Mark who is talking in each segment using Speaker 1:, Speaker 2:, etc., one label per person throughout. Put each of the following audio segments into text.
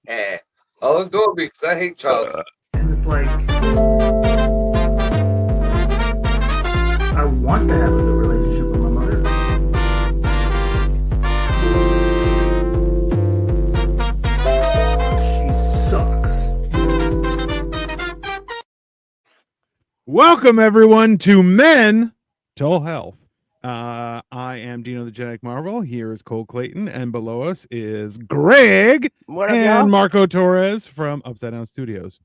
Speaker 1: Oh, it's going to be because I hate child support.
Speaker 2: And it's like, I want to have a good relationship with my mother. She sucks.
Speaker 3: Welcome, everyone, to Mental Health. I am Dino the Genetic Marvel. Here is Cole Clayton, and below us is Greg
Speaker 4: What up,
Speaker 3: and
Speaker 4: y'all?
Speaker 3: Marco Torres from Upside Down Studios.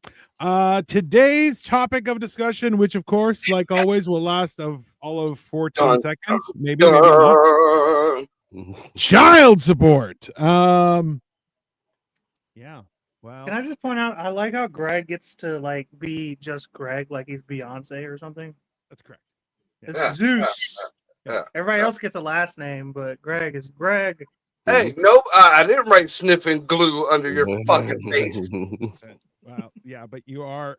Speaker 3: Today's topic of discussion, which of course, like always, will last of all of 14 seconds, maybe less. Child support. Yeah. Well,
Speaker 5: Can I just point out? I like how Greg gets to like be just Greg, like he's Beyonce or something.
Speaker 3: that's correct.
Speaker 5: It's
Speaker 1: Yeah.
Speaker 5: Zeus.
Speaker 1: Yeah.
Speaker 5: Everybody else gets a last name, but Greg is Greg.
Speaker 1: Hey, nope, I didn't write sniffing glue under your fucking face.
Speaker 3: Well, yeah, but you are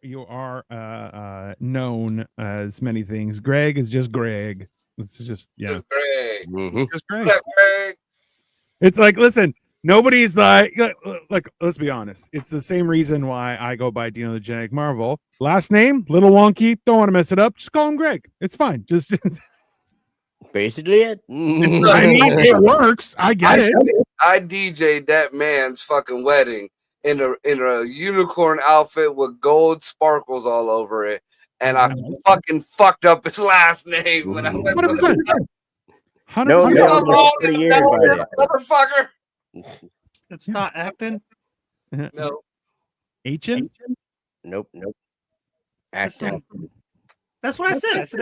Speaker 3: known as many things. Greg is just Greg. It's just
Speaker 1: Greg.
Speaker 3: just Greg.
Speaker 1: What up, Greg?
Speaker 3: It's like, listen, nobody's like, let's be honest. It's the same reason why I go by Dino the Genetic Marvel. Last name, little wonky. Don't want to mess it up. Just call him Greg. It's fine. Just
Speaker 4: Basically it.
Speaker 3: I mean, it works. I get it.
Speaker 1: I DJ'd that man's fucking wedding in a unicorn outfit with gold sparkles all over it, and I fucking fucked up his last name when I went.
Speaker 3: 100%.
Speaker 4: No,
Speaker 1: You
Speaker 4: no,
Speaker 1: know,
Speaker 4: no,
Speaker 1: all
Speaker 4: pretty
Speaker 1: this
Speaker 4: years by
Speaker 1: mother-
Speaker 4: now.
Speaker 1: motherfucker.
Speaker 5: It's not acting.
Speaker 1: No,
Speaker 3: Achin?
Speaker 4: Nope.
Speaker 5: That's,
Speaker 4: Acting.
Speaker 5: that's what I said. I said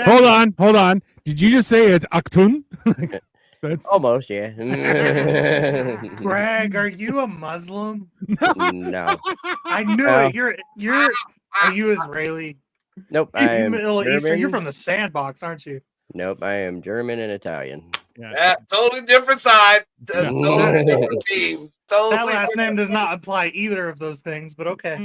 Speaker 3: Hold on. Did you just say it's Aktun? That's
Speaker 4: Almost, yeah.
Speaker 5: Greg, are you a Muslim?
Speaker 4: No.
Speaker 5: I knew
Speaker 4: No.
Speaker 5: it. You're. Are you Israeli?
Speaker 4: Nope. I am
Speaker 5: Middle Eastern. You're
Speaker 4: German.
Speaker 5: from the sandbox, aren't you?
Speaker 4: Nope. I am German and Italian.
Speaker 1: yeah, totally different side, totally different team. Totally
Speaker 5: That last
Speaker 1: different.
Speaker 5: name does not apply either of those things, but okay.
Speaker 3: a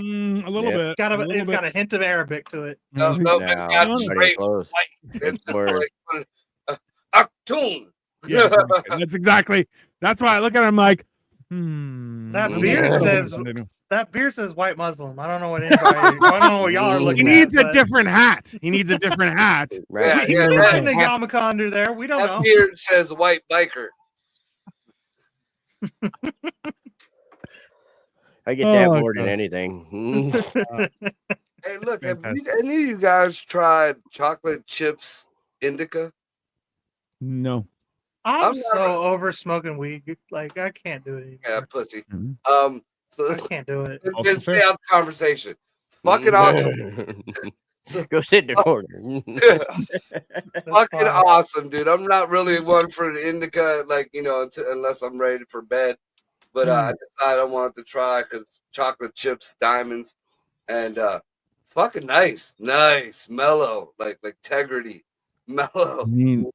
Speaker 3: little
Speaker 4: Yeah.
Speaker 3: bit.
Speaker 5: It's got a hint of Arabic to it.
Speaker 1: No,
Speaker 3: Mhm.
Speaker 1: no,
Speaker 4: No,
Speaker 1: it's got
Speaker 4: not even
Speaker 1: straight
Speaker 4: close.
Speaker 1: white. It's
Speaker 4: Word.
Speaker 1: like Actun.
Speaker 3: Yeah, exactly. That's why I look at him like,
Speaker 5: That
Speaker 3: let me-
Speaker 5: beard says- That beer says white Muslim. I don't know what anybody. I don't know what y'all are
Speaker 3: he
Speaker 5: looking
Speaker 3: needs
Speaker 5: at.
Speaker 3: a different hat. He needs a different hat.
Speaker 4: Right.
Speaker 5: He
Speaker 1: Yeah,
Speaker 5: could
Speaker 1: yeah,
Speaker 5: have been a yarmulke under there. We don't
Speaker 1: That
Speaker 5: know.
Speaker 1: beard says white biker.
Speaker 4: I get that
Speaker 3: Oh,
Speaker 4: more than
Speaker 3: God.
Speaker 4: anything.
Speaker 1: Hey, look, have
Speaker 3: Fantastic.
Speaker 1: any of you guys tried chocolate chips indica?
Speaker 3: No.
Speaker 5: I'm
Speaker 1: I'm
Speaker 5: so over smoking weed. Like I can't do it
Speaker 1: Yeah,
Speaker 5: anymore.
Speaker 1: pussy.
Speaker 3: Mhm.
Speaker 1: So
Speaker 5: I can't do it.
Speaker 3: Also
Speaker 1: then stay
Speaker 3: fair.
Speaker 1: out the conversation. Fucking awesome.
Speaker 4: Go sit in the corner.
Speaker 5: That's
Speaker 1: Fucking
Speaker 5: fine.
Speaker 1: awesome, dude. I'm not really one for the indica, like, unless I'm ready for bed. But I decided I wanted to try because chocolate chips, diamonds, and fucking nice, mellow, like integrity, mellow.
Speaker 3: I mean,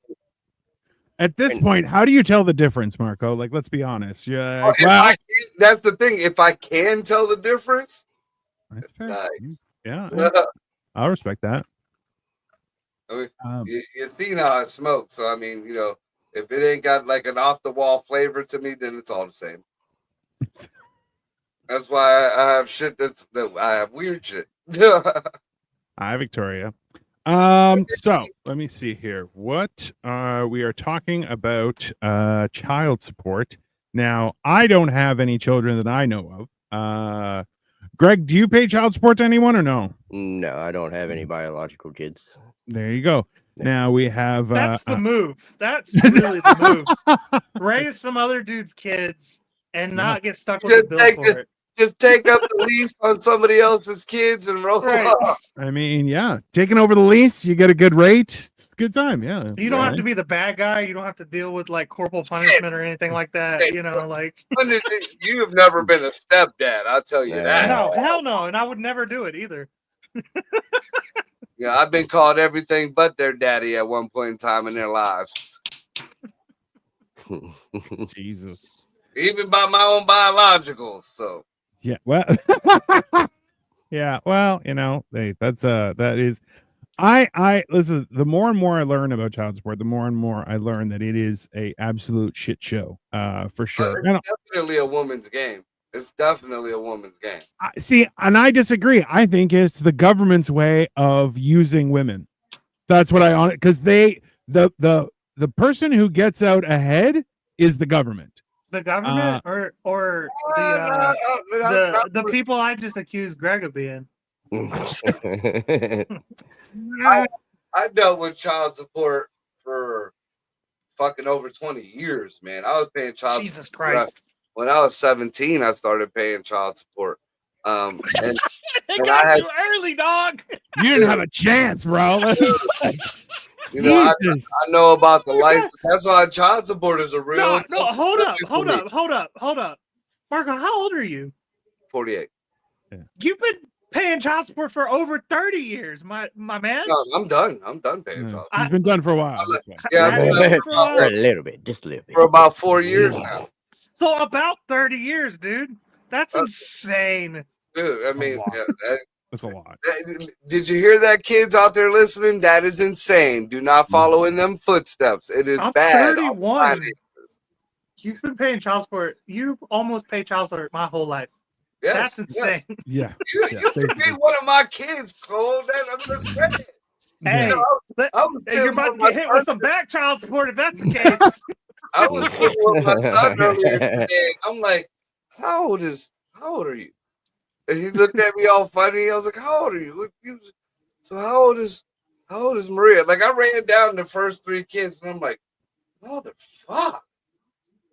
Speaker 3: at this point, how do you tell the difference, Marco? Like, let's be honest. Yeah.
Speaker 1: If I can- that's the thing. If I can tell the difference,
Speaker 3: that's fair.
Speaker 1: nice.
Speaker 3: Yeah,
Speaker 1: you
Speaker 3: I'll respect that.
Speaker 1: I mean, you see how I smoke, so I mean, if it ain't got like an off the wall flavor to me, then it's all the same. That's why I have shit that I have weird shit.
Speaker 3: Hi, Victoria. So let me see here. What we are talking about child support. Now, I don't have any children that I know of. Greg, do you pay child support to anyone or no?
Speaker 4: No, I don't have any biological kids.
Speaker 3: There you go. Now we have
Speaker 5: That's the move. That's really the move. Raise some other dude's kids and not get stuck with the
Speaker 1: Just
Speaker 5: bill
Speaker 1: take
Speaker 5: for it.
Speaker 1: Just take up the lease on somebody else's kids and roll
Speaker 5: Right.
Speaker 1: off.
Speaker 3: I mean, yeah, taking over the lease, you get a good rate. It's a good time. Yeah.
Speaker 5: You don't have to be the bad guy. You don't have to deal with like corporal punishment or anything like that. Like
Speaker 1: You have never been a stepdad, I'll tell you
Speaker 4: Yeah.
Speaker 1: that.
Speaker 5: no, hell no, and I would never do it either.
Speaker 1: Yeah, I've been called everything but their daddy at one point in time in their lives.
Speaker 3: Jesus.
Speaker 1: Even by my own biologicals. So
Speaker 3: Yeah. Well. Yeah. Well, that is. I listen. The more and more I learn about child support, the more and more I learn that it is a absolute shit show. For sure.
Speaker 1: it's definitely a woman's game. It's definitely a woman's game.
Speaker 3: See, and I disagree. I think it's the government's way of using women. That's what I on it because the person who gets out ahead is the government.
Speaker 5: The government or the people I just accused Greg of being.
Speaker 1: I dealt with child support for fucking over 20 years, man. I was paying child
Speaker 5: Jesus
Speaker 1: support.
Speaker 5: Christ.
Speaker 1: When I was 17, I started paying child support. And
Speaker 5: They
Speaker 1: and
Speaker 5: got
Speaker 1: I had-
Speaker 5: you early, dog.
Speaker 3: You didn't have a chance, bro.
Speaker 1: you know,
Speaker 3: Jesus.
Speaker 1: I know about the license. That's why child support is a real.
Speaker 5: No, hold up.
Speaker 1: touchy for me.
Speaker 5: Marco, how old are you?
Speaker 1: 48.
Speaker 5: You've been paying child support for over 30 years, my man.
Speaker 1: No, I'm done. I'm done paying
Speaker 3: Yeah.
Speaker 1: child support.
Speaker 3: He's been done for a while.
Speaker 1: Yeah,
Speaker 5: I've
Speaker 1: I've
Speaker 5: been
Speaker 1: been
Speaker 5: done
Speaker 1: done
Speaker 5: for a
Speaker 1: for
Speaker 5: while.
Speaker 4: A little bit, just a little bit.
Speaker 1: for about 4 years now.
Speaker 5: So about 30 years, dude. That's insane.
Speaker 1: Dude, I mean,
Speaker 3: lot.
Speaker 1: yeah,
Speaker 3: That's a lot.
Speaker 1: did you hear that, kids out there listening? That is insane. Do not follow in them footsteps. It is
Speaker 5: I'm
Speaker 1: bad.
Speaker 5: 31. You've been paying child support. You've almost paid child support my whole life.
Speaker 1: Yes,
Speaker 5: That's insane.
Speaker 3: Yeah.
Speaker 1: You,
Speaker 3: Yeah,
Speaker 1: you could be one of my kids, Cole. That I'm just saying.
Speaker 5: Hey,
Speaker 1: I was
Speaker 5: you're
Speaker 1: sitting
Speaker 5: about
Speaker 1: with
Speaker 5: to get
Speaker 1: my
Speaker 5: hit with some back child support if that's the case.
Speaker 1: I was sitting with my son earlier today. I'm like, how old are you? And he looked at me all funny. I was like, how old are you? So how old is Maria? Like I ran down the first 3 kids and I'm like, motherfucker.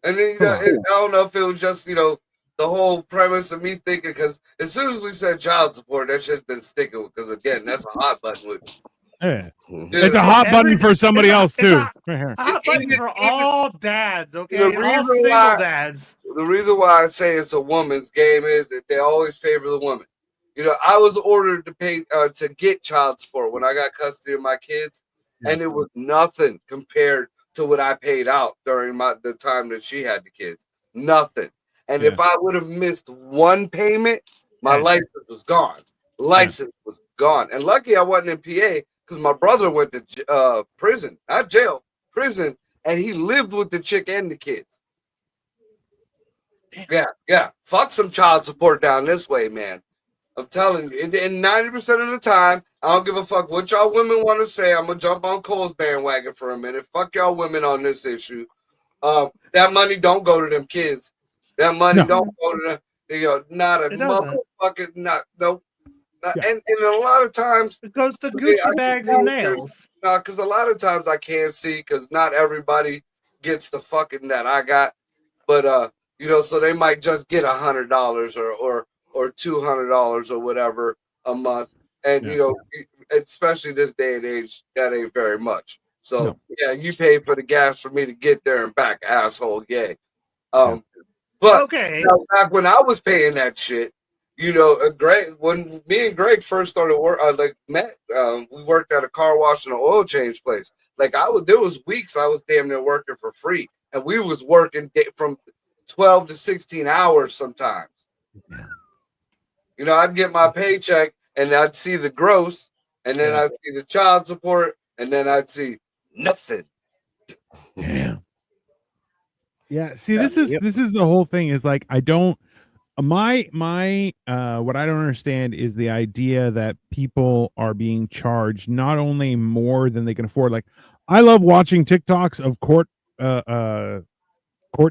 Speaker 1: And then I don't know if it was just the whole premise of me thinking, because as soon as we said child support, that shit's been sticking, because again, that's a hot button with me.
Speaker 3: Yeah.
Speaker 1: Dude,
Speaker 3: It's a hot button for somebody else
Speaker 5: it's a-
Speaker 3: too. Right here.
Speaker 5: Hot button for all dads, okay?
Speaker 1: The
Speaker 5: All
Speaker 1: reason
Speaker 5: single
Speaker 1: why-
Speaker 5: dads.
Speaker 1: The reason why I say it's a woman's game is that they always favor the woman. I was ordered to pay to get child support when I got custody of my kids, and it was nothing compared to what I paid out during the time that she had the kids. Nothing. And if I would have missed one payment, my license was gone. License was gone. And lucky I wasn't in PA, because my brother went to prison, not jail, prison, and he lived with the chick and the kids. Yeah. Fuck some child support down this way, man. I'm telling you. And 90% of the time, I don't give a fuck what y'all women want to say. I'm going to jump on Cole's bandwagon for a minute. Fuck y'all women on this issue. That money don't go to them kids. That money don't go to them. Not a motherfucking, nope. And a lot of times,
Speaker 5: It goes to Gucci bags and nails.
Speaker 1: because a lot of times I can't see, because not everybody gets the fucking that I got. But so they might just get $100 or $200 or whatever a month, and especially this day and age, that ain't very much. So you pay for the gas for me to get there and back, asshole. Yay. But
Speaker 5: Okay.
Speaker 1: back when I was paying that shit, Greg, when me and Greg first started work, we worked at a car wash and an oil change place. There was weeks I was damn near working for free, and we was working from 12 to 16 hours sometimes. I'd get my paycheck and I'd see the gross, and then I'd see the child support, and then I'd see nothing.
Speaker 3: Yeah. Yeah. See, this is the whole thing is like, I don't, my what I don't understand is the idea that people are being charged not only more than they can afford. Like, I love watching TikToks of court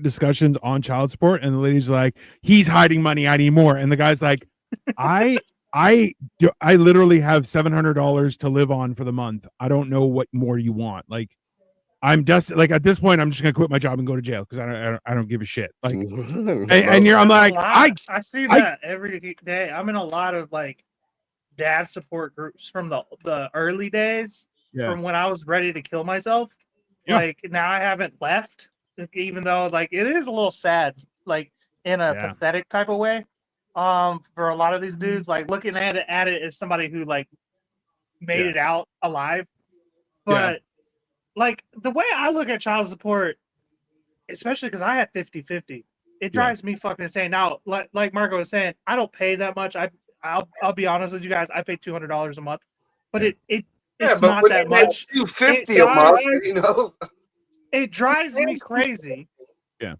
Speaker 3: discussions on child support, and the lady's like, he's hiding money, I need more, and the guy's like, I literally have $700 to live on for the month. I don't know what more you want. Like, I'm just like, at this point, I'm just gonna quit my job and go to jail because I don't give a shit. Like, I'm like,
Speaker 5: I see that every day. I'm in a lot of like dad support groups from the early days, from when I was ready to kill myself.
Speaker 3: Yeah.
Speaker 5: Like, now I haven't left, even though like it is a little sad, like in a pathetic type of way. For a lot of these dudes, like looking at it as somebody who like made it out alive, but like the way I look at child support, especially because I had 50-50, it drives me fucking insane. Now, like Marco was saying, I don't pay that much. I'll be honest with you guys, I pay $200 a month, but it's not that much.
Speaker 1: $250 a month,
Speaker 5: It drives me crazy.
Speaker 3: Yeah.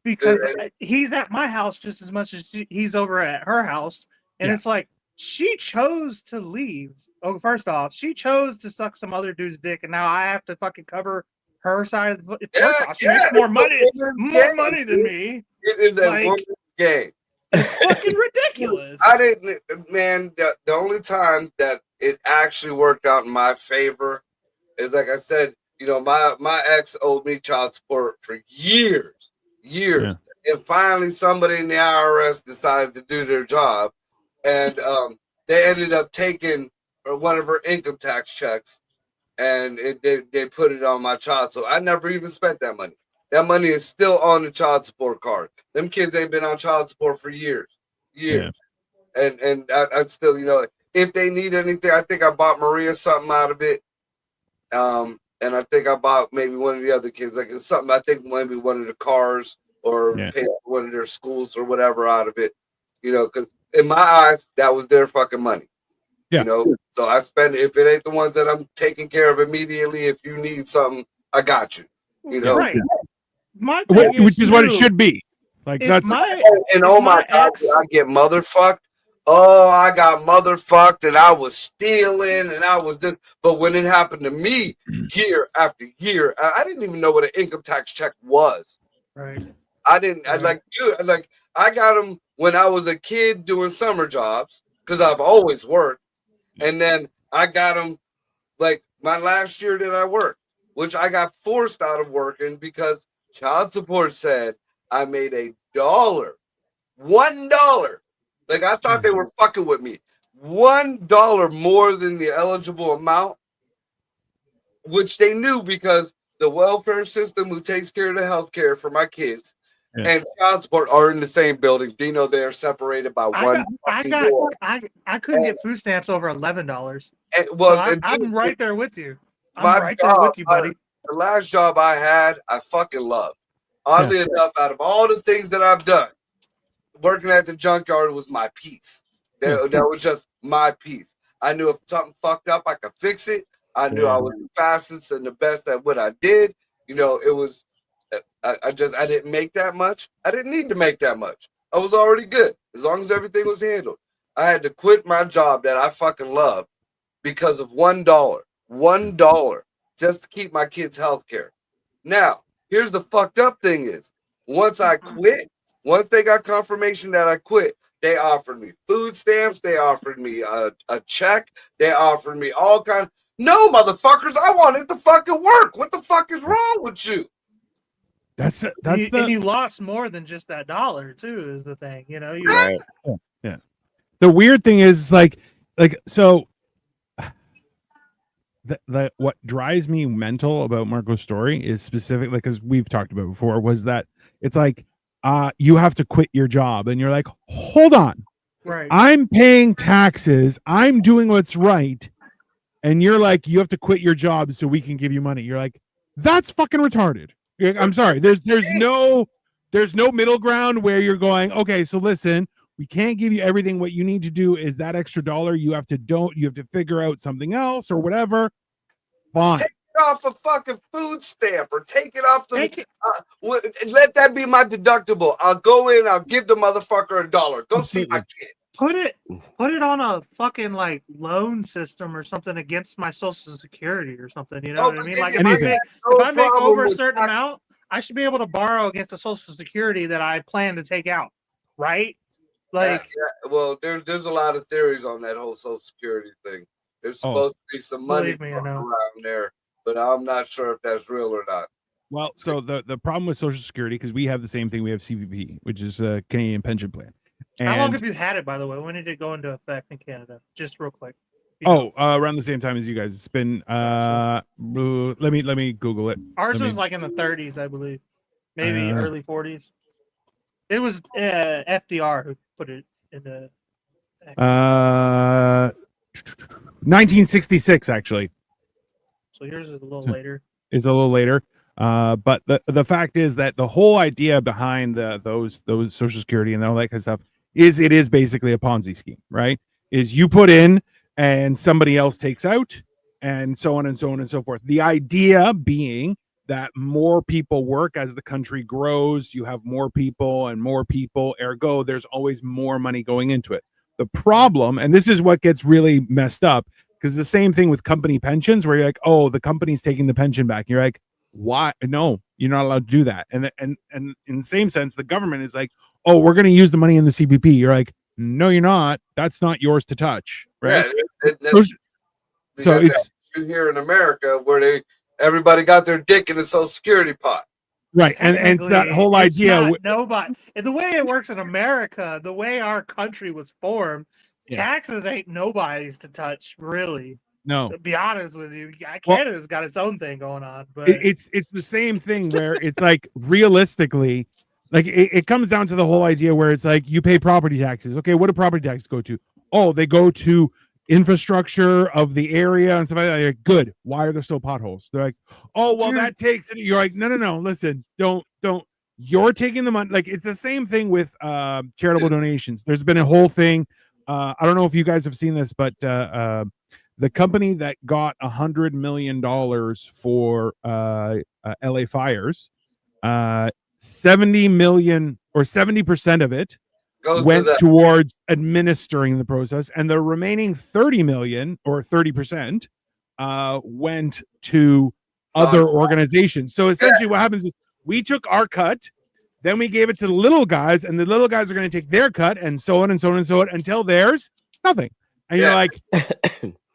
Speaker 5: because he's at my house just as much as he's over at her house, and
Speaker 3: Yeah.
Speaker 5: it's like she chose to leave. Oh, first off, she chose to suck some other dude's dick, and now I have to fucking cover her side of the first off, she makes more money than me.
Speaker 1: It is a
Speaker 5: Like,
Speaker 1: woman's game.
Speaker 5: It's fucking ridiculous.
Speaker 1: I didn't, man. The only time that it actually worked out in my favor is, like I said, you know, my ex owed me child support for years.
Speaker 3: Yeah.
Speaker 1: And finally, somebody in the IRS decided to do their job, and they ended up taking one of her income tax checks, and they put it on my child. So I never even spent that money. That money is still on the child support card. Them kids ain't been on child support for years. Yeah. And I still, you know, if they need anything, I think I bought Maria something out of it. And I think I bought maybe one of the other kids, like something, I think maybe one of the cars or paid for one of their schools or whatever out of it, you know, because in my eyes, that was their fucking money.
Speaker 3: Yeah.
Speaker 1: You know, so I spend, if it ain't the ones that I'm taking care of immediately, if you need something, I got you. You know,
Speaker 5: right. My thing
Speaker 3: which is what it
Speaker 5: too,
Speaker 3: should be. Like
Speaker 5: if
Speaker 3: that's
Speaker 1: and oh my God,
Speaker 5: ex-
Speaker 1: I get motherfucked. Oh, I got motherfucked and I was stealing and I was this. But when it happened to me year after year, I didn't even know what an income tax check was.
Speaker 5: right.
Speaker 1: I didn't, I like, dude, I got them when I was a kid doing summer jobs because I've always worked. And then I got them like my last year that I worked, which I got forced out of working because child support said I made $1. $1. Like I thought they were fucking with me. $1 more than the eligible amount, which they knew because the welfare system who takes care of the health care for my kids and child support are in the same building. Dino, they are separated by one.
Speaker 5: I couldn't get food stamps over $11.
Speaker 1: And, well,
Speaker 5: So I'm right there with you. I'm right there with you, buddy.
Speaker 1: The last job I had, I fucking loved. Oddly enough, out of all the things that I've done, working at the junkyard was my piece. That was just my piece. I knew if something fucked up, I could fix it. I knew I was the fastest and the best at what I did. You know, it was, I didn't make that much. I didn't need to make that much. I was already good as long as everything was handled. I had to quit my job that I fucking love because of $1. $1 just to keep my kids' health care. Now, here's the fucked up thing is, once I quit, once they got confirmation that I quit, they offered me food stamps, they offered me a check, they offered me all kinds. No, motherfuckers, I wanted to fucking work. What the fuck is wrong with you?
Speaker 5: And you lost more than just that $1 too, is the thing. You know,
Speaker 3: the weird thing is like so the what drives me mental about Marco's story is specifically because we've talked about it before, was that it's like you have to quit your job and you're like, hold on,
Speaker 5: right?
Speaker 3: I'm paying taxes, I'm doing what's right, and you're like, you have to quit your job so we can give you money. You're like, that's fucking retarded. I'm sorry. There's no middle ground where you're going, okay, so listen, we can't give you everything. What you need to do is that extra $1 you have to figure out something else or whatever. Fine.
Speaker 1: Take it off a fucking food stamp or take it off let that be my deductible. I'll go in, I'll give the motherfucker $1. Go see my kid.
Speaker 5: Put it on a fucking like loan system or something against my Social Security or something. You know what I mean? Like if I make over a certain amount, I should be able to borrow against the Social Security that I plan to take out, right? Like,
Speaker 1: well, there's a lot of theories on that whole Social Security thing. There's supposed to be some money around there, but I'm not sure if that's real or not.
Speaker 3: Well, so the problem with Social Security, because we have the same thing, we have CPP, which is a Canadian pension plan. And
Speaker 5: how long have you had it, by the way? When did it go into effect in Canada? Just real quick.
Speaker 3: Around the same time as you guys. It's been let me Google it.
Speaker 5: Ours was like in the 30s, I believe, maybe early 40s. It was FDR who put it in the
Speaker 3: 1966 actually.
Speaker 5: So yours is a little later.
Speaker 3: It's a little later. But the fact is that the whole idea behind those Social Security and all that kind of stuff is it is basically a Ponzi scheme, right? Is you put in and somebody else takes out, and so on and so on and so forth. The idea being that more people work as the country grows. You have more people and more people, ergo, there's always more money going into it. The problem, and this is what gets really messed up, because the same thing with company pensions, where you're like, oh, the company's taking the pension back. You're like, why? No, you're not allowed to do that. And in the same sense, the government is like, oh, we're going to use the money in the CPP. You're like, no, you're not. That's not yours to touch, right?
Speaker 1: Yeah,
Speaker 3: so it's
Speaker 1: here in America where everybody got their dick in the Social Security pot.
Speaker 3: Right, and it's that whole idea.
Speaker 5: Nobody. The way it works in America, the way our country was formed, taxes ain't nobody's to touch, really.
Speaker 3: No,
Speaker 5: to be honest with you, Canada's got its own thing going on, but
Speaker 3: it's the same thing where it's like realistically, like it comes down to the whole idea where it's like you pay property taxes. Okay, what do property taxes go to? Oh, they go to infrastructure of the area and stuff like that. You're like, good. Why are there still potholes? They're like, oh, well, that takes it. You're like, no. Listen, don't. You're taking the money. Like it's the same thing with charitable donations. There's been a whole thing. I don't know if you guys have seen this, but the company that got $100 million for LA fires, 70 million or 70% of it went towards administering the process, and the remaining 30 million or 30% went to other organizations. So essentially what happens is we took our cut, then we gave it to the little guys, and the little guys are going to take their cut, and so on and so on and so on until there's nothing. And you're like,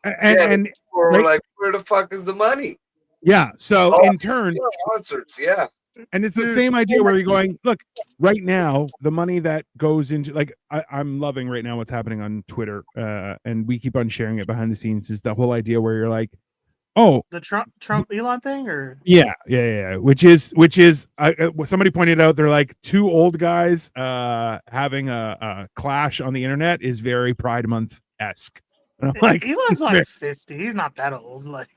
Speaker 3: and
Speaker 1: we're like, where the fuck is the money?
Speaker 3: Yeah. So in turn,
Speaker 1: concerts, yeah.
Speaker 3: And it's the same idea where you're going, look, right now, the money that goes into, like, I'm loving right now what's happening on Twitter, and we keep on sharing it behind the scenes, is the whole idea where you're like, oh,
Speaker 5: the Trump Elon thing, or
Speaker 3: yeah, which is somebody pointed out, they're like two old guys having a clash on the internet is very Pride Month-esque. And I'm like,
Speaker 5: Elon's like 50. He's not that old. Like,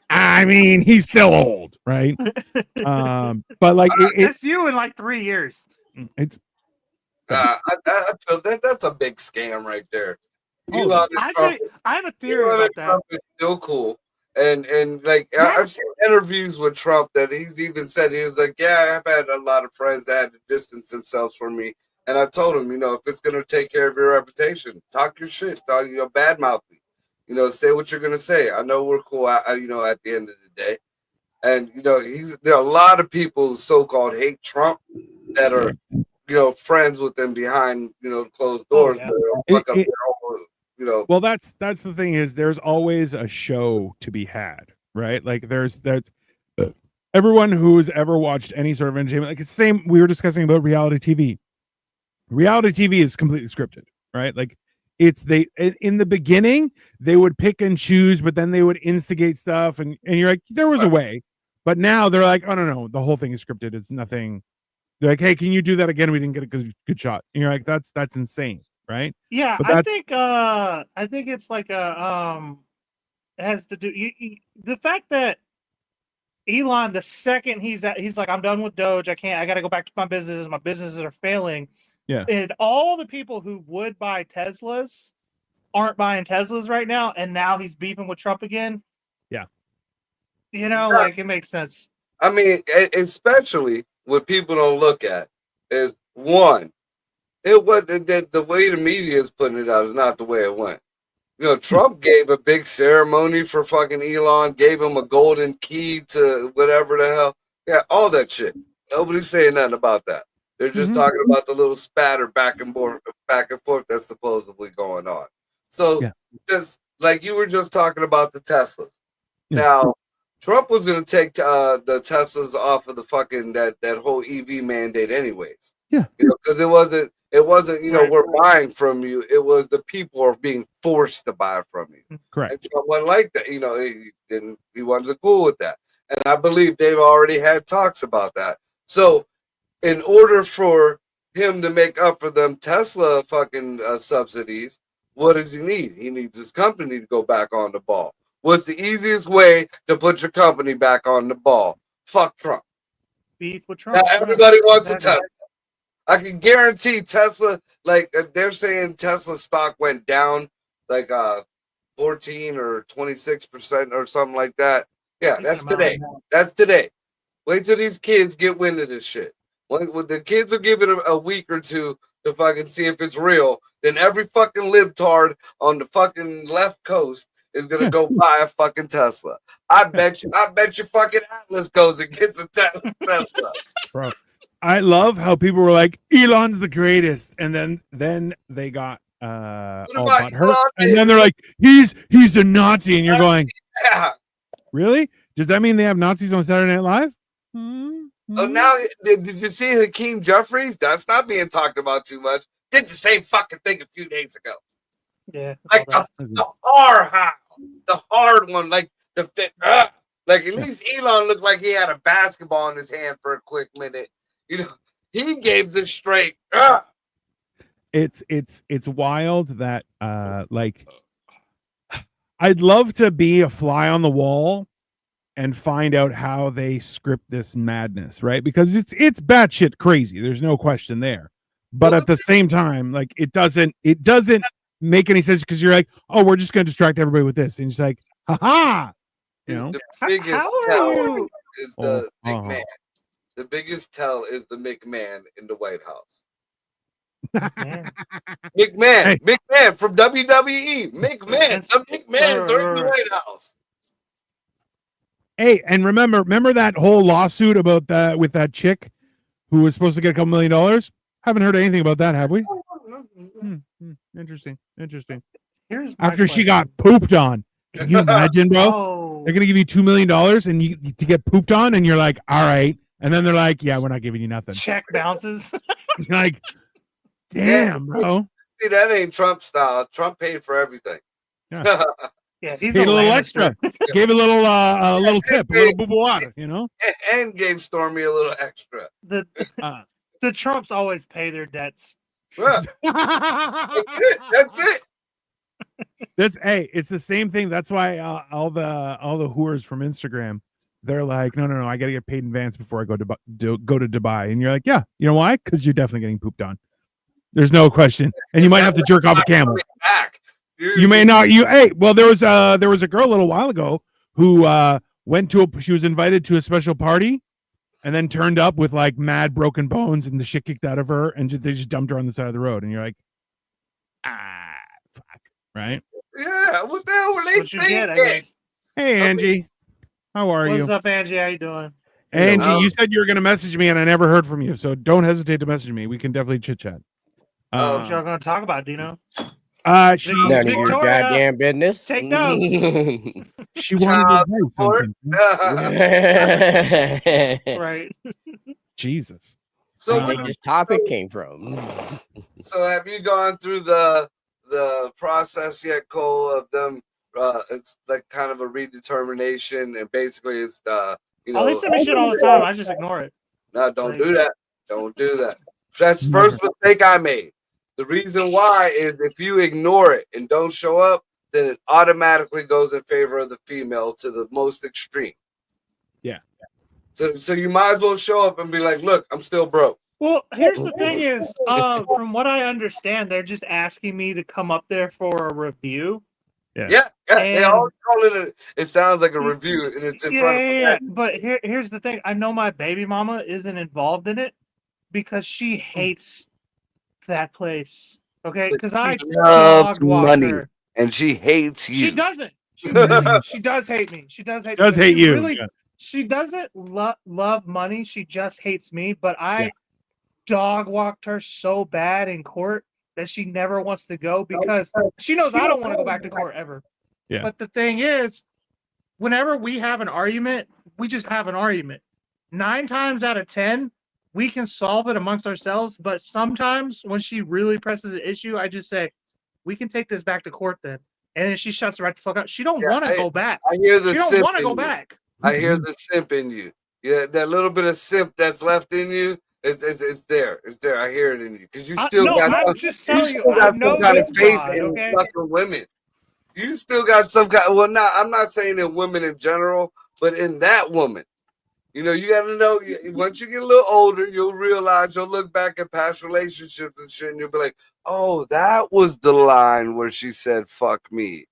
Speaker 3: I mean, he's still old, right? But like,
Speaker 5: it's you in like 3 years.
Speaker 3: It's.
Speaker 1: I feel that's a big scam right there.
Speaker 5: I have a theory about that.
Speaker 1: Trump is still cool, and like I've seen interviews with Trump that he's even said he was like, yeah, I've had a lot of friends that had to distance themselves from me. And I told him, if it's going to take care of your reputation, talk your shit, badmouth me, say what you're going to say. I know we're cool, at the end of the day. And, there are a lot of people who so-called hate Trump that are, friends with them behind, closed doors.
Speaker 3: Well, that's the thing is there's always a show to be had, right? Like there's everyone who's ever watched any sort of entertainment, like it's the same, we were discussing about reality TV. Reality TV is completely scripted, right? Like in the beginning they would pick and choose, but then they would instigate stuff, and you're like, there was a way, but now they're like, oh no, the whole thing is scripted. It's nothing. They're like, hey, can you do that again? We didn't get a good shot. And you're like, that's insane, right?
Speaker 5: Yeah, I think it's like it has to do the fact that Elon, the second he's like, I'm done with Doge. I got to go back to my businesses. My businesses are failing.
Speaker 3: Yeah. And
Speaker 5: all the people who would buy Teslas aren't buying Teslas right now. And now he's beefing with Trump again.
Speaker 3: Yeah.
Speaker 5: Like it makes sense.
Speaker 1: I mean, especially what people don't look at is one, the way the media is putting it out is not the way it went. Trump gave a big ceremony for fucking Elon, gave him a golden key to whatever the hell. Yeah, all that shit. Nobody's saying nothing about that. They're just talking about the little spatter back and forth that's supposedly going on. So just like you were just talking about the Teslas. Yeah. Now, Trump was going to take the Teslas off of the fucking that whole EV mandate anyways.
Speaker 3: Yeah.
Speaker 1: Because it wasn't we're buying from you. It was the people are being forced to buy from you.
Speaker 3: Correct.
Speaker 1: And Trump wasn't like that. He wasn't cool with that. And I believe they've already had talks about that. So in order for him to make up for them Tesla fucking subsidies, what does he need? He needs his company to go back on the ball. What's the easiest way to put your company back on the ball? Fuck Trump.
Speaker 5: Beef with Trump.
Speaker 1: Now everybody wants a Tesla. I can guarantee Tesla, like they're saying Tesla stock went down like 14 or 26% or something like that. Yeah, that's today. That's today. Wait till these kids get wind of this shit. When the kids will give it a week or two to fucking see if it's real, then every fucking libtard on the fucking left coast is gonna go buy a fucking Tesla. I bet you fucking Atlas goes and gets a Tesla.
Speaker 3: Bro, I love how people were like, Elon's the greatest, and then they got all
Speaker 1: about
Speaker 3: butthurt,
Speaker 1: Elon?
Speaker 3: and then they're like, he's a Nazi, and you're going,
Speaker 1: Yeah.
Speaker 3: really? Does that mean they have Nazis on Saturday Night Live?
Speaker 1: Oh, now did you see Hakeem Jeffries? That's not being talked about too much. Did the same fucking thing a few days ago.
Speaker 5: Yeah.
Speaker 1: Like the hard one, like the fit. Like at least Elon looked like he had a basketball in his hand for a quick minute. You know, he gave the straight.
Speaker 3: It's wild that like I'd love to be a fly on the wall and find out how they script this madness, right? Because it's batshit crazy. There's no question there. But at the same time, like it doesn't make any sense because you're like, oh, we're just gonna distract everybody with this, and it's like, haha, you know.
Speaker 1: The biggest
Speaker 5: How
Speaker 1: tell
Speaker 5: are you?
Speaker 1: is the
Speaker 3: Uh-huh.
Speaker 1: McMahon. The biggest tell is the McMahon in the White House.
Speaker 5: Man.
Speaker 1: McMahon from WWE. McMahon. The McMahons are in the White House.
Speaker 3: Hey, and remember that whole lawsuit about that with that chick who was supposed to get a couple $1 million? Haven't heard anything about that, have we? Interesting.
Speaker 5: Here's my
Speaker 3: After she
Speaker 5: question.
Speaker 3: got pooped on, can you imagine, bro?
Speaker 5: Oh,
Speaker 3: They're gonna give you $2 million and you to get pooped on, and you're like, all right, and then they're like, yeah, we're not giving you nothing.
Speaker 5: check bounces.
Speaker 3: You're like, damn, bro.
Speaker 1: See, that ain't Trump style. Trump paid for everything.
Speaker 3: Yeah.
Speaker 5: Yeah, he's
Speaker 3: Paid a little
Speaker 5: Lannister.
Speaker 3: extra. Gave a little tip, a little boo water, you know.
Speaker 1: And gave Stormy a little extra.
Speaker 5: The
Speaker 3: Uh.
Speaker 5: the Trumps always pay their debts.
Speaker 1: Yeah, that's it.
Speaker 3: It's the same thing. That's why all the whores from Instagram, they're like, no, I got to get paid in advance before I go to Dubai, and you're like, yeah, you know why? Because you're definitely getting pooped on. There's no question, and you might have to jerk off a camel.
Speaker 1: Back.
Speaker 3: You may not. Well, there was a girl a little while ago who she was invited to a special party, and then turned up with like mad broken bones and the shit kicked out of her, and they just dumped her on the side of the road, and you're like, fuck, right?
Speaker 1: Yeah, what the hell were they
Speaker 5: What you get, I
Speaker 1: thinking?
Speaker 5: guess.
Speaker 3: Hey, Angie, how are
Speaker 5: What's
Speaker 3: you?
Speaker 5: up, Angie? How you doing?
Speaker 3: Angie,
Speaker 1: Um,
Speaker 3: you said you were going to message me, and I never heard from you, so don't hesitate to message me. We can definitely chit chat.
Speaker 1: Oh,
Speaker 5: What y'all gonna talk about, Dino?
Speaker 3: She
Speaker 5: None
Speaker 4: None of
Speaker 5: Victoria,
Speaker 4: your goddamn business.
Speaker 5: take notes.
Speaker 3: she wanted to say
Speaker 1: support.
Speaker 3: something.
Speaker 5: Right.
Speaker 3: Jesus.
Speaker 1: So,
Speaker 4: Where this topic came from.
Speaker 1: so have you gone through the process yet, Cole? Of them, it's like kind of a redetermination, and basically it's you know.
Speaker 5: Oh, they send me shit all the time. I just ignore it.
Speaker 1: No, don't do that. Don't do that. That's the first mistake I made. The reason why is if you ignore it and don't show up, then it automatically goes in favor of the female to the most extreme.
Speaker 3: Yeah.
Speaker 1: So you might as well show up and be like, look, I'm still broke.
Speaker 5: Well, here's the thing is, from what I understand, they're just asking me to come up there for a review.
Speaker 1: Yeah. They
Speaker 5: And-
Speaker 1: all call it it sounds like a review and it's in front of
Speaker 5: Yeah. But here's the thing. I know my baby mama isn't involved in it because she hates that place. Okay, because I
Speaker 1: loves
Speaker 5: dog walked
Speaker 1: money.
Speaker 5: her.
Speaker 1: and she hates you.
Speaker 5: She doesn't. She does hate me. She does hate.
Speaker 3: Does
Speaker 5: me.
Speaker 3: hate
Speaker 5: She
Speaker 3: you.
Speaker 5: Really,
Speaker 3: Yeah.
Speaker 5: she doesn't love money. She just hates me. But I dog walked her so bad in court that she never wants to go because she knows I don't want to go back to court ever.
Speaker 3: Yeah.
Speaker 5: But the thing is, whenever we have an argument, we just have an argument. 9 times out of 10, we can solve it amongst ourselves. But sometimes when she really presses an issue, I just say, we can take this back to court then. And then she shuts right the fuck up. She don't want to go back.
Speaker 1: I hear the
Speaker 5: She don't
Speaker 1: simp
Speaker 5: want to
Speaker 1: in
Speaker 5: go
Speaker 1: you.
Speaker 5: back.
Speaker 1: I hear the simp in you. Yeah, that little bit of simp that's left in you, it's there. It's there. I hear it in you because you still
Speaker 5: No,
Speaker 1: got.
Speaker 5: I'm just telling you,
Speaker 1: still
Speaker 5: I
Speaker 1: got
Speaker 5: know
Speaker 1: some kind of
Speaker 5: it's
Speaker 1: faith
Speaker 5: God,
Speaker 1: in
Speaker 5: okay?
Speaker 1: fucking women. You still got some kind. Well, I'm not saying in women in general, but in that woman. You know, you got to know. Once you get a little older, you'll realize. You'll look back at past relationships and shit, and you'll be like, "Oh, that was the line where she said fuck me."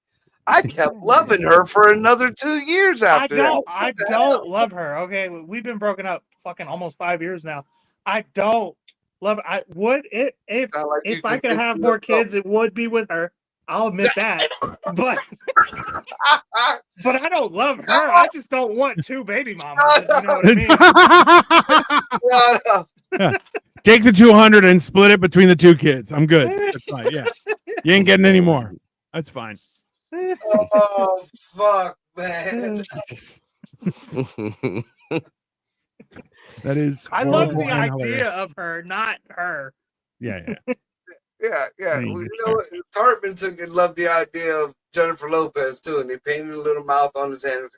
Speaker 1: I kept loving her for another 2 years after that.
Speaker 5: I don't love her. Okay, we've been broken up fucking almost 5 years now. I don't love her. I would it if
Speaker 1: Sound like you
Speaker 5: I could
Speaker 1: convinced
Speaker 5: have more
Speaker 1: yourself.
Speaker 5: kids, it would be with her. I'll admit that. But I don't love her. I just don't want 2 baby mamas. You know what I mean?
Speaker 3: Take the 200 and split it between the 2 kids. I'm good. That's fine. Yeah, you ain't getting any more. That's fine.
Speaker 1: Oh fuck, man!
Speaker 3: That is.
Speaker 5: I love the
Speaker 3: horrible and
Speaker 5: idea
Speaker 3: hilarious.
Speaker 5: of her, not her.
Speaker 3: Yeah.
Speaker 1: Yeah.
Speaker 3: Hey,
Speaker 1: Well, you know what? Cartman took and loved the idea of Jennifer Lopez too, and he painted a little mouth on his hand.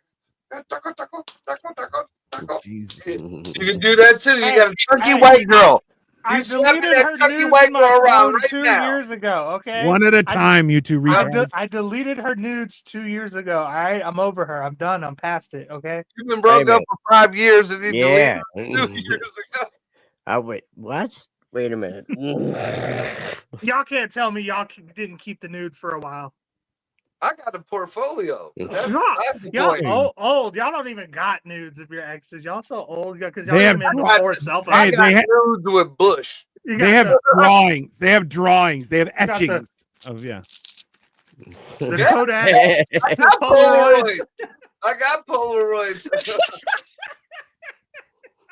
Speaker 1: Taco, taco, taco, taco, taco.
Speaker 3: Jesus.
Speaker 1: You can do that too. You
Speaker 5: Hey,
Speaker 1: got a chunky
Speaker 5: hey,
Speaker 1: white girl.
Speaker 5: I
Speaker 1: You slapping
Speaker 5: deleted
Speaker 1: that
Speaker 5: her
Speaker 1: chunky
Speaker 5: nudes
Speaker 1: white
Speaker 5: from my
Speaker 1: girl around
Speaker 5: phone
Speaker 1: right
Speaker 5: 2
Speaker 1: now.
Speaker 5: years ago. Okay,
Speaker 3: One at a time, you two.
Speaker 5: I deleted her nudes 2 years ago. I'm over her. I'm done. I'm past it. Okay.
Speaker 1: You've been broke
Speaker 4: Hey,
Speaker 1: up for 5 years and he
Speaker 4: Yeah.
Speaker 1: deleted 2 years ago.
Speaker 4: I wait. What? Wait a minute.
Speaker 5: Y'all can't tell me y'all didn't keep the nudes for a while.
Speaker 1: I got a portfolio. That's
Speaker 5: Y'all,
Speaker 1: that's the
Speaker 5: y'all
Speaker 1: point.
Speaker 5: old. Y'all don't even got nudes of your exes. Y'all so old because y'all
Speaker 3: They have-
Speaker 5: even
Speaker 1: I-
Speaker 5: before cell phones.
Speaker 1: I
Speaker 3: Hey,
Speaker 1: got
Speaker 3: they ha-
Speaker 1: nudes with Bush.
Speaker 5: You
Speaker 3: They have
Speaker 5: got
Speaker 3: drawings. They have drawings. They have
Speaker 5: got the-
Speaker 3: etchings of
Speaker 5: the
Speaker 1: Yeah.
Speaker 5: Kodak.
Speaker 1: I
Speaker 5: the
Speaker 1: got
Speaker 5: Polaroids.
Speaker 1: Polaroids. I got Polaroids.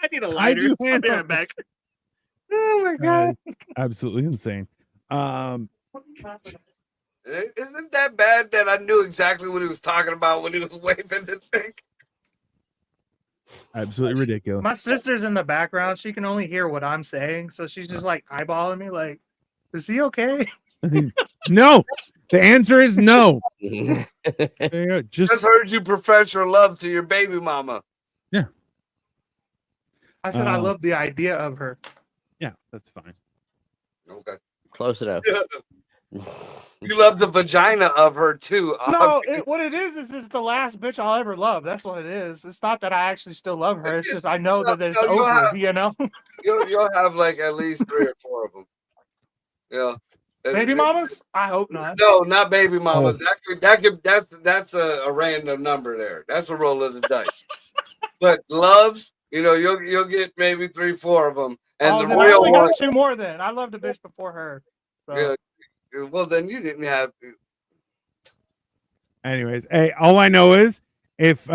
Speaker 5: I need a
Speaker 3: I
Speaker 5: lighter.
Speaker 3: do
Speaker 5: I'll be right back. Oh my god.
Speaker 3: Absolutely insane.
Speaker 1: Isn't that bad that I knew exactly what he was talking about when he was waving the thing?
Speaker 3: Absolutely ridiculous.
Speaker 5: My sister's in the background. She can only hear what I'm saying, so she's just like eyeballing me, like, "Is he okay?"
Speaker 3: No. The answer is no. There you go.
Speaker 1: Just heard you profess your love to your baby mama.
Speaker 5: I said I love the idea of her.
Speaker 3: Yeah, that's fine.
Speaker 1: Okay.
Speaker 4: Close enough.
Speaker 1: You love the vagina of her too.
Speaker 5: No,
Speaker 1: obviously.
Speaker 5: what it is the last bitch I'll ever love. That's what it is. It's not that I actually still love her. It's just I know that it's
Speaker 1: No, you'll
Speaker 5: over.
Speaker 1: have-
Speaker 5: You know,
Speaker 1: You'll have like at least 3 or 4 of them. Yeah.
Speaker 5: baby mamas. I hope not.
Speaker 1: No, not baby mamas. That's a random number there. That's a roll of the dice. But loves, you'll get maybe 3, 4 of them, and the
Speaker 5: then I
Speaker 1: real
Speaker 5: only
Speaker 1: one.
Speaker 5: got 2 more. Then I loved a bitch before her. So.
Speaker 1: Yeah. Well, then you didn't have.
Speaker 3: Anyways, hey, all I know is if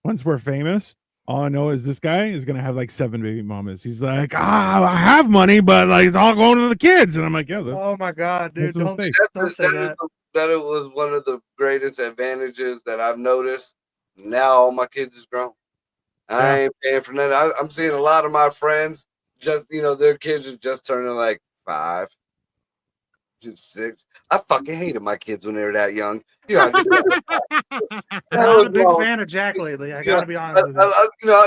Speaker 3: once we're famous, all I know is this guy is gonna have like 7 baby mamas. He's like, I have money, but like it's all going to the kids, and I'm like, yeah.
Speaker 5: Oh my god, dude!
Speaker 3: That's a
Speaker 5: Don't
Speaker 3: mistake.
Speaker 5: say that.
Speaker 1: That it was one of the greatest advantages that I've noticed. Now all my kids is grown. I ain't paying for nothing. I'm seeing a lot of my friends just, their kids are just turning like 5, 6. I fucking hated my kids when they were that young.
Speaker 5: I'm not a big fan of Jack lately. I gotta be honest with you.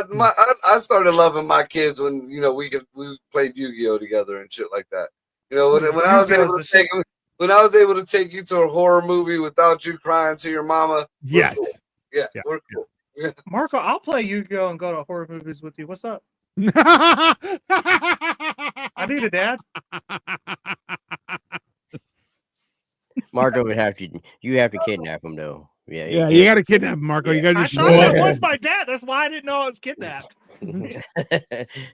Speaker 1: I started loving my kids when we played Yu-Gi-Oh together and shit like that. When I was able to take when I was able to take you to a horror movie without you crying to your mama.
Speaker 3: Yes.
Speaker 1: Cool. Yeah, we're cool.
Speaker 5: Marco, I'll play Yu-Gi-Oh and go to horror movies with you. What's up? I need a dad.
Speaker 4: Marco would have to. You have to kidnap him though. Yeah.
Speaker 3: Yeah, you got to kidnap Marco. You got to
Speaker 5: I
Speaker 3: just
Speaker 5: thought
Speaker 3: show
Speaker 5: that
Speaker 3: up.
Speaker 5: was my dad. That's why I didn't know I was kidnapped.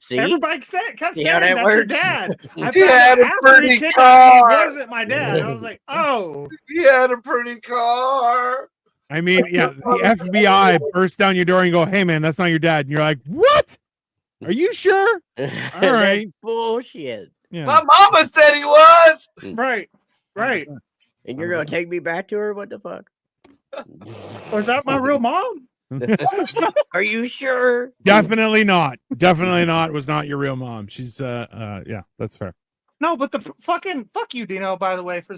Speaker 4: See,
Speaker 5: Everybody kept
Speaker 4: See
Speaker 5: saying
Speaker 4: how that
Speaker 5: that's your
Speaker 4: works?
Speaker 5: dad. I
Speaker 1: He
Speaker 5: found
Speaker 1: had
Speaker 5: out
Speaker 1: a
Speaker 5: after he
Speaker 1: pretty
Speaker 5: kidnapped me,
Speaker 1: car.
Speaker 5: He wasn't my dad. I was like, oh.
Speaker 1: He had a pretty car.
Speaker 3: I mean, yeah, the FBI burst down your door and go, "Hey, man, that's not your dad," and you're like, "What? Are you sure?"
Speaker 4: That's
Speaker 3: right.
Speaker 4: bullshit.
Speaker 3: Yeah.
Speaker 1: My mama said he was.
Speaker 5: Right.
Speaker 4: And you're gonna take me back to her? What the fuck?
Speaker 5: Was that my real mom?
Speaker 4: Are you sure?
Speaker 3: Definitely not. Definitely not. Was not your real mom. She's yeah, that's fair.
Speaker 5: No, but the fucking fuck you, Dino. By the way, for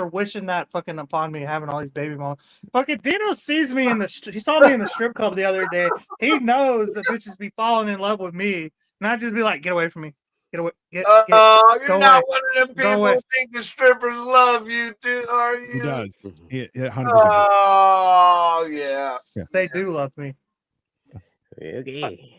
Speaker 5: wishing that fucking upon me, having all these baby moms. Fucking Dino sees me he saw me in the strip club the other day. He knows the bitches be falling in love with me, and I just be like, get away from me, get away,
Speaker 1: You're
Speaker 5: go
Speaker 1: not
Speaker 5: away.
Speaker 1: one of them
Speaker 5: Go
Speaker 1: people
Speaker 5: away.
Speaker 1: who think the strippers love you, are you?
Speaker 3: He does. Yeah, 100%.
Speaker 1: Oh yeah.
Speaker 5: They do love me.
Speaker 4: Okay.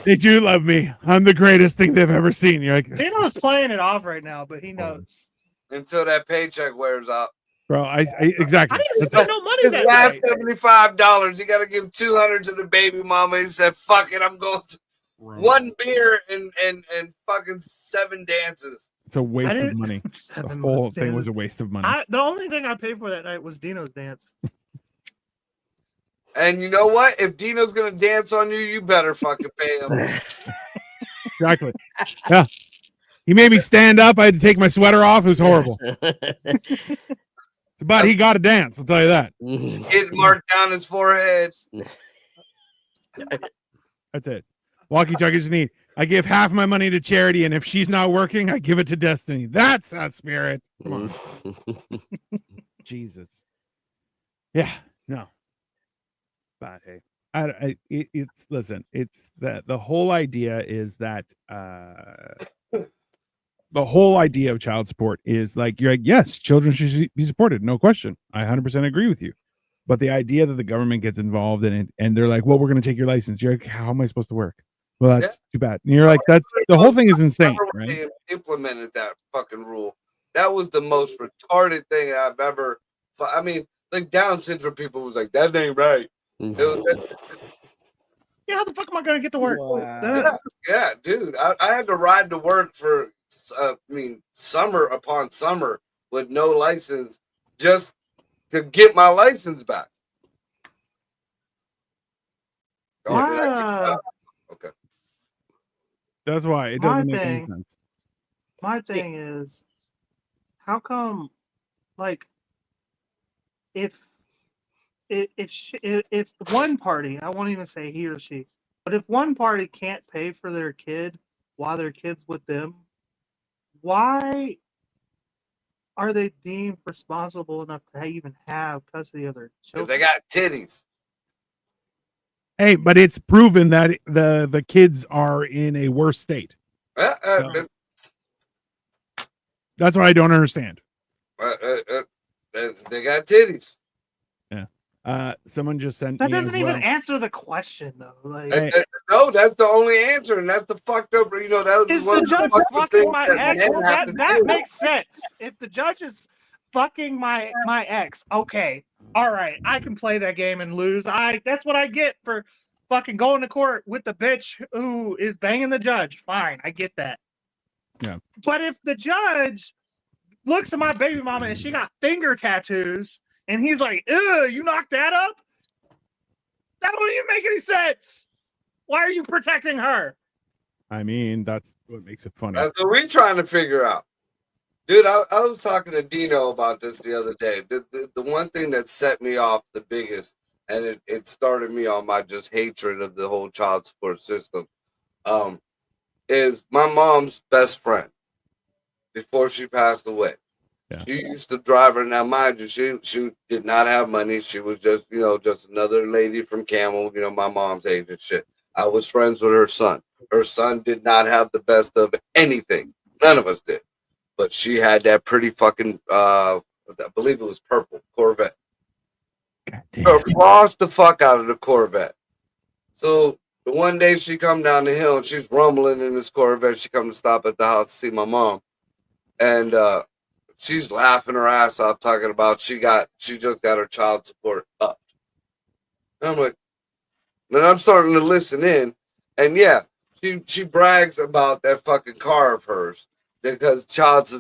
Speaker 3: They do love me. I'm the greatest thing they've ever seen. You're like,
Speaker 5: Dino's playing it off right now, but he knows.
Speaker 1: until that paycheck wears out.
Speaker 3: Bro, exactly.
Speaker 5: I didn't spend no money
Speaker 1: His
Speaker 5: that
Speaker 1: last
Speaker 5: day.
Speaker 1: $75, you got to give $200 to the baby mama. He said, "Fuck it, I'm going to one beer and fucking 7 dances."
Speaker 3: It's a waste of money. The whole thing was a waste of money.
Speaker 5: The only thing I paid for that night was Dino's dance.
Speaker 1: And you know what? If Dino's gonna dance on you, you better fucking pay him.
Speaker 3: Exactly. Yeah. He made me stand up. I had to take my sweater off. It was horrible. But he got to dance. I'll tell you that.
Speaker 1: Skid mark down his forehead.
Speaker 3: That's it. Walkie talkies need. I give half my money to charity, and if she's not working, I give it to Destiny. That's a spirit. Come on. Jesus. Yeah. No. But hey, it's listen. It's that the whole idea is that the whole idea of child support is like you're like, yes, children should be supported, no question. I 100% agree with you. But the idea that the government gets involved in it and they're like, well, we're going to take your license. You're like, how am I supposed to work? Well, that's too bad. And you're like, that's the whole thing is insane, right?
Speaker 1: They implemented that fucking rule. That was the most retarded thing I've ever. I mean, like Down syndrome people was like, that ain't right.
Speaker 5: Yeah, how the fuck am I gonna get to work?
Speaker 4: Wow.
Speaker 1: Yeah, dude. I had to ride to work for, summer upon summer with no license just to get my license back. Okay.
Speaker 3: That's why it doesn't make any sense.
Speaker 5: My thing is, how come, like, if one party, I won't even say he or she, but if one party can't pay for their kid while their kid's with them, why are they deemed responsible enough to even have custody of their children?
Speaker 1: They got titties.
Speaker 3: Hey, but it's proven that the kids are in a worse state. That's what I don't understand.
Speaker 1: They got titties.
Speaker 3: Someone just sent
Speaker 5: That
Speaker 3: me
Speaker 5: doesn't even answer the question, though. Like,
Speaker 1: no, that's the only answer, and that's the fucked up. That was
Speaker 5: is
Speaker 1: one
Speaker 5: the
Speaker 1: of
Speaker 5: judge
Speaker 1: fucking
Speaker 5: fucking
Speaker 1: things
Speaker 5: my
Speaker 1: that
Speaker 5: ex?
Speaker 1: men have to
Speaker 5: That
Speaker 1: do.
Speaker 5: makes sense. If the judge is fucking my ex, okay, all right, I can play that game and lose. That's what I get for fucking going to court with the bitch who is banging the judge. Fine, I get that.
Speaker 3: Yeah.
Speaker 5: But if the judge looks at my baby mama and she got finger tattoos, and he's like, "Ew, you knocked that up?" That don't even make any sense. Why are you protecting her?
Speaker 3: I mean, that's what makes it funny.
Speaker 1: That's what we're trying to figure out. Dude, I was talking to Dino about this the other day. The one thing that set me off the biggest, and it started me on my just hatred of the whole child support system, is my mom's best friend before she passed away.
Speaker 3: Yeah.
Speaker 1: She used to drive her. Now, mind you, she did not have money. She was just, just another lady from Camel, my mom's age and shit. I was friends with her son. Her son did not have the best of anything. None of us did. But she had that pretty fucking, I believe it was purple Corvette. Lost the fuck out of the Corvette. So the one day she come down the hill and she's rumbling in this Corvette. She come to stop at the house to see my mom. And, she's laughing her ass off talking about she just got her child support up. And I'm like, then I'm starting to listen in, and yeah, she brags about that fucking car of hers because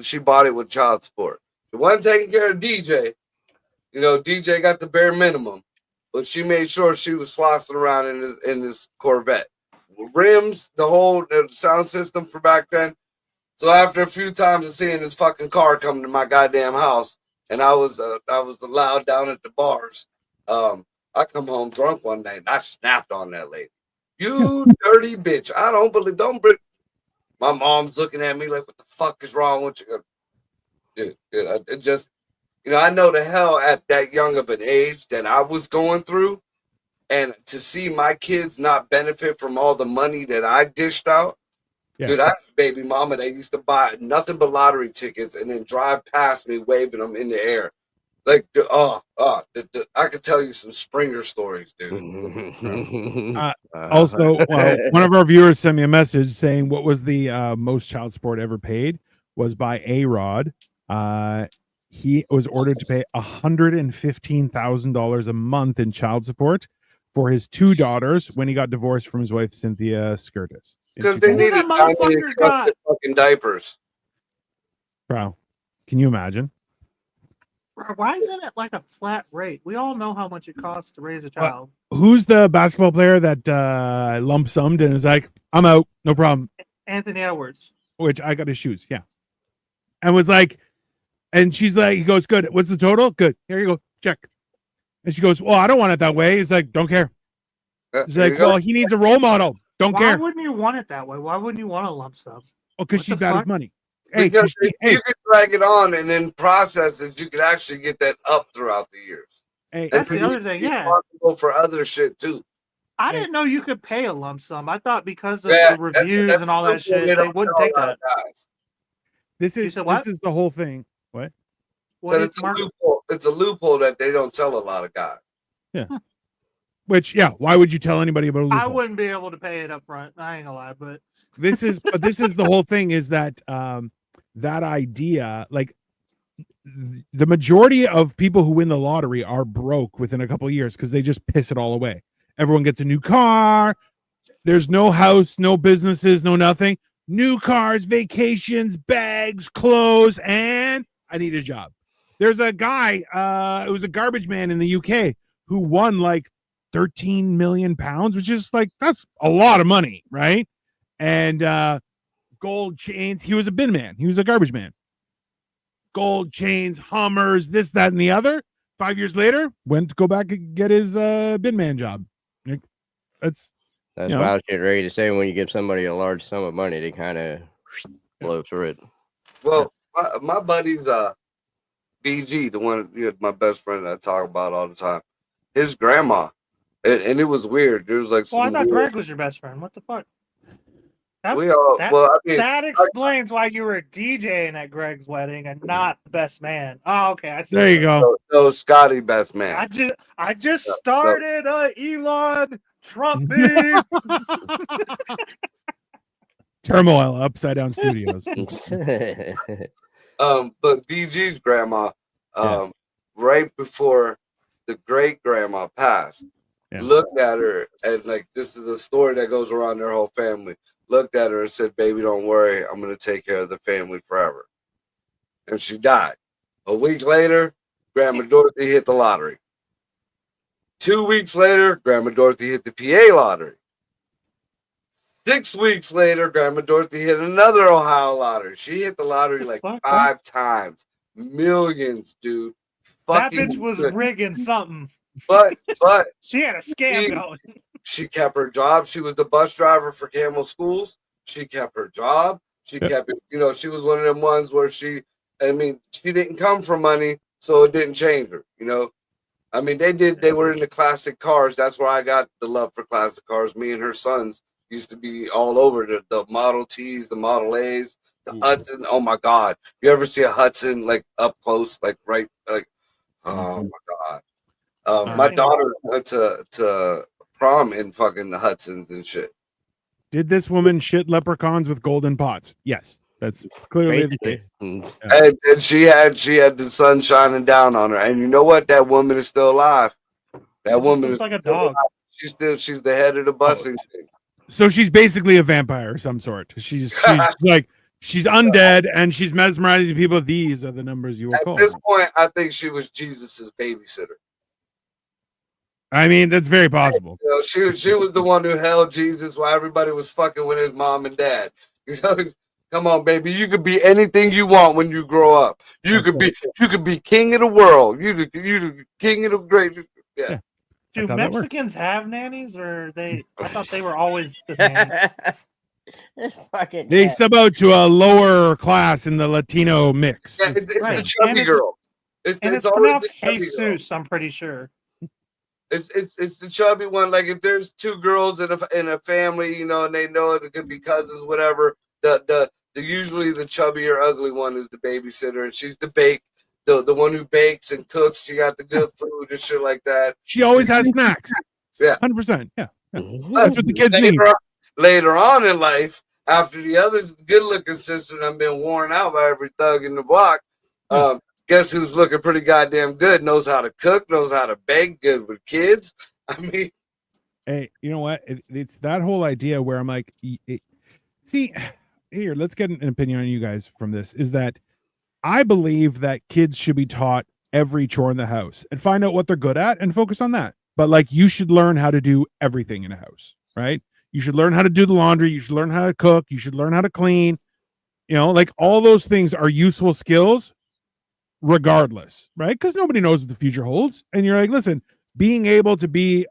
Speaker 1: she bought it with child support. She wasn't taking care of DJ. DJ got the bare minimum, but she made sure she was flossing around in this Corvette. Rims, the whole sound system for back then. So after a few times of seeing this fucking car come to my goddamn house, and I was allowed down at the bars, I come home drunk one night and I snapped on that lady. You dirty bitch! Don't bring. My mom's looking at me like, what the fuck is wrong with you, dude? It just, I know the hell at that young of an age that I was going through, and to see my kids not benefit from all the money that I dished out. Yeah. Dude, I had a baby mama that used to buy nothing but lottery tickets and then drive past me waving them in the air. Like, I could tell you some Springer stories, dude.
Speaker 3: Also, one of our viewers sent me a message saying what was the most child support ever paid was by A-Rod. He was ordered to pay $115,000 a month in child support for his 2 daughters when he got divorced from his wife Cynthia Skirtis.
Speaker 1: Because they needed
Speaker 5: That
Speaker 1: time to
Speaker 5: motherfucker
Speaker 1: accept
Speaker 5: got-
Speaker 1: the fucking diapers.
Speaker 3: Bro, can you imagine?
Speaker 5: Bro, why isn't it like a flat rate? We all know how much it costs to raise a child.
Speaker 3: Who's the basketball player that lump summed and was like, I'm out, no problem,
Speaker 5: Anthony Edwards.
Speaker 3: which I got his shoes, yeah. And was like, and she's like, he goes, good. What's the total? Good. Here you go. Check. And she goes, well, I don't want it that way. He's like, don't care. He's
Speaker 1: There
Speaker 3: like,
Speaker 1: you go.
Speaker 3: well, he needs a role model. Don't
Speaker 5: Why
Speaker 3: care.
Speaker 5: wouldn't you want it that way? Why wouldn't you want a lump sum?
Speaker 3: Oh, because
Speaker 5: what
Speaker 3: she's
Speaker 5: the
Speaker 3: bad
Speaker 5: fuck?
Speaker 3: with money. Hey,
Speaker 1: Because if
Speaker 3: hey,
Speaker 1: you could drag it on and then process it, you could actually get that up throughout the years.
Speaker 3: hey,
Speaker 5: That's
Speaker 1: And
Speaker 5: the other thing, yeah.
Speaker 1: responsible for other shit too.
Speaker 5: I didn't know you could pay a lump sum. I thought because of
Speaker 1: Yeah,
Speaker 5: the reviews and all that shit, they wouldn't take that.
Speaker 3: this
Speaker 5: You
Speaker 3: is
Speaker 5: said what?
Speaker 3: this is the whole thing. What?
Speaker 5: What
Speaker 1: So
Speaker 5: is
Speaker 1: it's a
Speaker 5: Mark-
Speaker 1: loophole. It's a loophole that they don't tell a lot of guys.
Speaker 3: Which, yeah, why would you tell anybody about a loophole?
Speaker 5: I wouldn't be able to pay it up front. I ain't gonna lie, but
Speaker 3: This is the whole thing is that that idea, like the majority of people who win the lottery are broke within a couple of years because they just piss it all away. Everyone gets a new car. There's no house, no businesses, no nothing. New cars, vacations, bags, clothes, and I need a job. There's a guy, it was a garbage man in the UK who won like 13 million pounds, which is like, that's a lot of money, right? And gold chains. He was a bin man. He was a garbage man. Gold chains, Hummers, this, that, and the other. 5 years later, went to go back and get his bin man job. Like, that's
Speaker 4: That's
Speaker 3: You
Speaker 4: what
Speaker 3: know?
Speaker 4: I was getting ready to say. When you give somebody a large sum of money, they kind of blow through it.
Speaker 1: Well, my buddy's BG, the one, my best friend that I talk about all the time. His grandma, and it was weird. There was like
Speaker 5: well, I
Speaker 1: some
Speaker 5: thought
Speaker 1: weird,
Speaker 5: Greg was your best friend. What the fuck? That,
Speaker 1: we all
Speaker 5: that-
Speaker 1: well, I mean,
Speaker 5: that explains why you were DJing at Greg's wedding and not the best man. Oh, okay. I see.
Speaker 3: there you go.
Speaker 1: no Scotty best man.
Speaker 5: I just
Speaker 1: No, no.
Speaker 5: started Elon Trump beef.
Speaker 3: Turmoil Upside Down Studios.
Speaker 1: But BG's grandma,
Speaker 3: Yeah.
Speaker 1: right before the great grandma passed,
Speaker 3: Yeah.
Speaker 1: looked at her and like this is a story that goes around their whole family. Looked at her and said, "Baby, don't worry, I'm gonna take care of the family forever." And she died. A week later, Grandma Dorothy hit the lottery. 2 weeks later, Grandma Dorothy hit the PA lottery. 6 weeks later, Grandma Dorothy hit another Ohio lottery. She hit the lottery
Speaker 5: The
Speaker 1: like
Speaker 5: fuck,
Speaker 1: 5 times. Millions, dude.
Speaker 5: That
Speaker 1: Fucking
Speaker 5: bitch was
Speaker 1: good.
Speaker 5: rigging something.
Speaker 1: But
Speaker 5: She had a scam
Speaker 1: She-
Speaker 5: going.
Speaker 1: she kept her job. She was the bus driver for Camel Schools. She kept her job. She
Speaker 3: Yeah.
Speaker 1: kept it, she was one of them ones where she didn't come from money, so it didn't change her, I mean, they were into classic cars. That's where I got the love for classic cars. Me and her sons used to be all over the Model Ts, the Model A's, the Hudson. Oh my God. You ever see a Hudson like up close, like right, like, oh my God. My daughter went to prom in fucking the Hudsons and shit.
Speaker 3: Did this woman shit leprechauns with golden pots? Yes, that's clearly the case.
Speaker 4: Basically.
Speaker 1: And she had the sun shining down on her. And you know what? That woman is still alive. That woman
Speaker 5: Looks
Speaker 1: is
Speaker 5: like a
Speaker 1: still
Speaker 5: dog.
Speaker 1: alive. She's the head of the busing thing.
Speaker 3: So she's basically a vampire of some sort. She's like she's undead and she's mesmerizing people. These are the numbers you will
Speaker 1: At
Speaker 3: call.
Speaker 1: this point, I think she was Jesus's babysitter.
Speaker 3: I mean, that's very possible.
Speaker 1: She was the one who held Jesus while everybody was fucking with his mom and dad. Come on, baby. You could be anything you want when you grow up. You could be king of the world. You the king of the great. Yeah.
Speaker 3: Yeah.
Speaker 5: Do
Speaker 3: That's how that works.
Speaker 5: Mexicans have nannies, or they? I thought they were always the nannies.
Speaker 4: This fucking
Speaker 3: They
Speaker 4: cat.
Speaker 3: sub out to a lower class in the Latino mix.
Speaker 1: Yeah, it's
Speaker 5: Right.
Speaker 1: the chubby
Speaker 5: And it's-
Speaker 1: girl.
Speaker 5: And it's
Speaker 1: always
Speaker 5: pronounced
Speaker 1: the chubby girl.
Speaker 5: Jesus. I'm pretty sure.
Speaker 1: It's the chubby one. Like if there's 2 girls in a family, and they know it could be cousins, whatever. The usually the chubby or ugly one is the babysitter, and she's the one who bakes and cooks. She got the good food and shit like that.
Speaker 3: She always has snacks.
Speaker 1: Yeah.
Speaker 3: 100%. Yeah.
Speaker 4: Mhm.
Speaker 3: That's what the kids need.
Speaker 1: Later on in life, after the other good-looking sister done been worn out by every thug in the block, Guess who's looking pretty goddamn good? Knows how to cook, knows how to bake, good with kids. I mean,
Speaker 3: hey, you know what? It's that whole idea where I'm like, see, here, let's get an opinion on you guys from this. Is that I believe that kids should be taught every chore in the house and find out what they're good at and focus on that. But like, you should learn how to do everything in a house, right? You should learn how to do the laundry. You should learn how to cook. You should learn how to clean. You know, like all those things are useful skills regardless, right? Because nobody knows what the future holds. And you're like, listen, being able to be,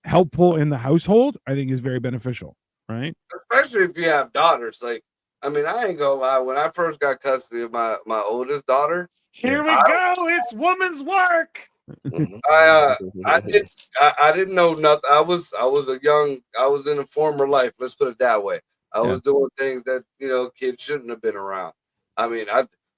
Speaker 3: helpful in the household, I think is very beneficial, right?
Speaker 1: Especially if you have daughters. Like, I mean, I ain't gonna lie. When I first got custody of my oldest daughter,
Speaker 5: Here we go. It's woman's work.
Speaker 1: I didn't know nothing. I was in a former life. Let's put it that way. I was doing things that kids shouldn't have been around. I mean,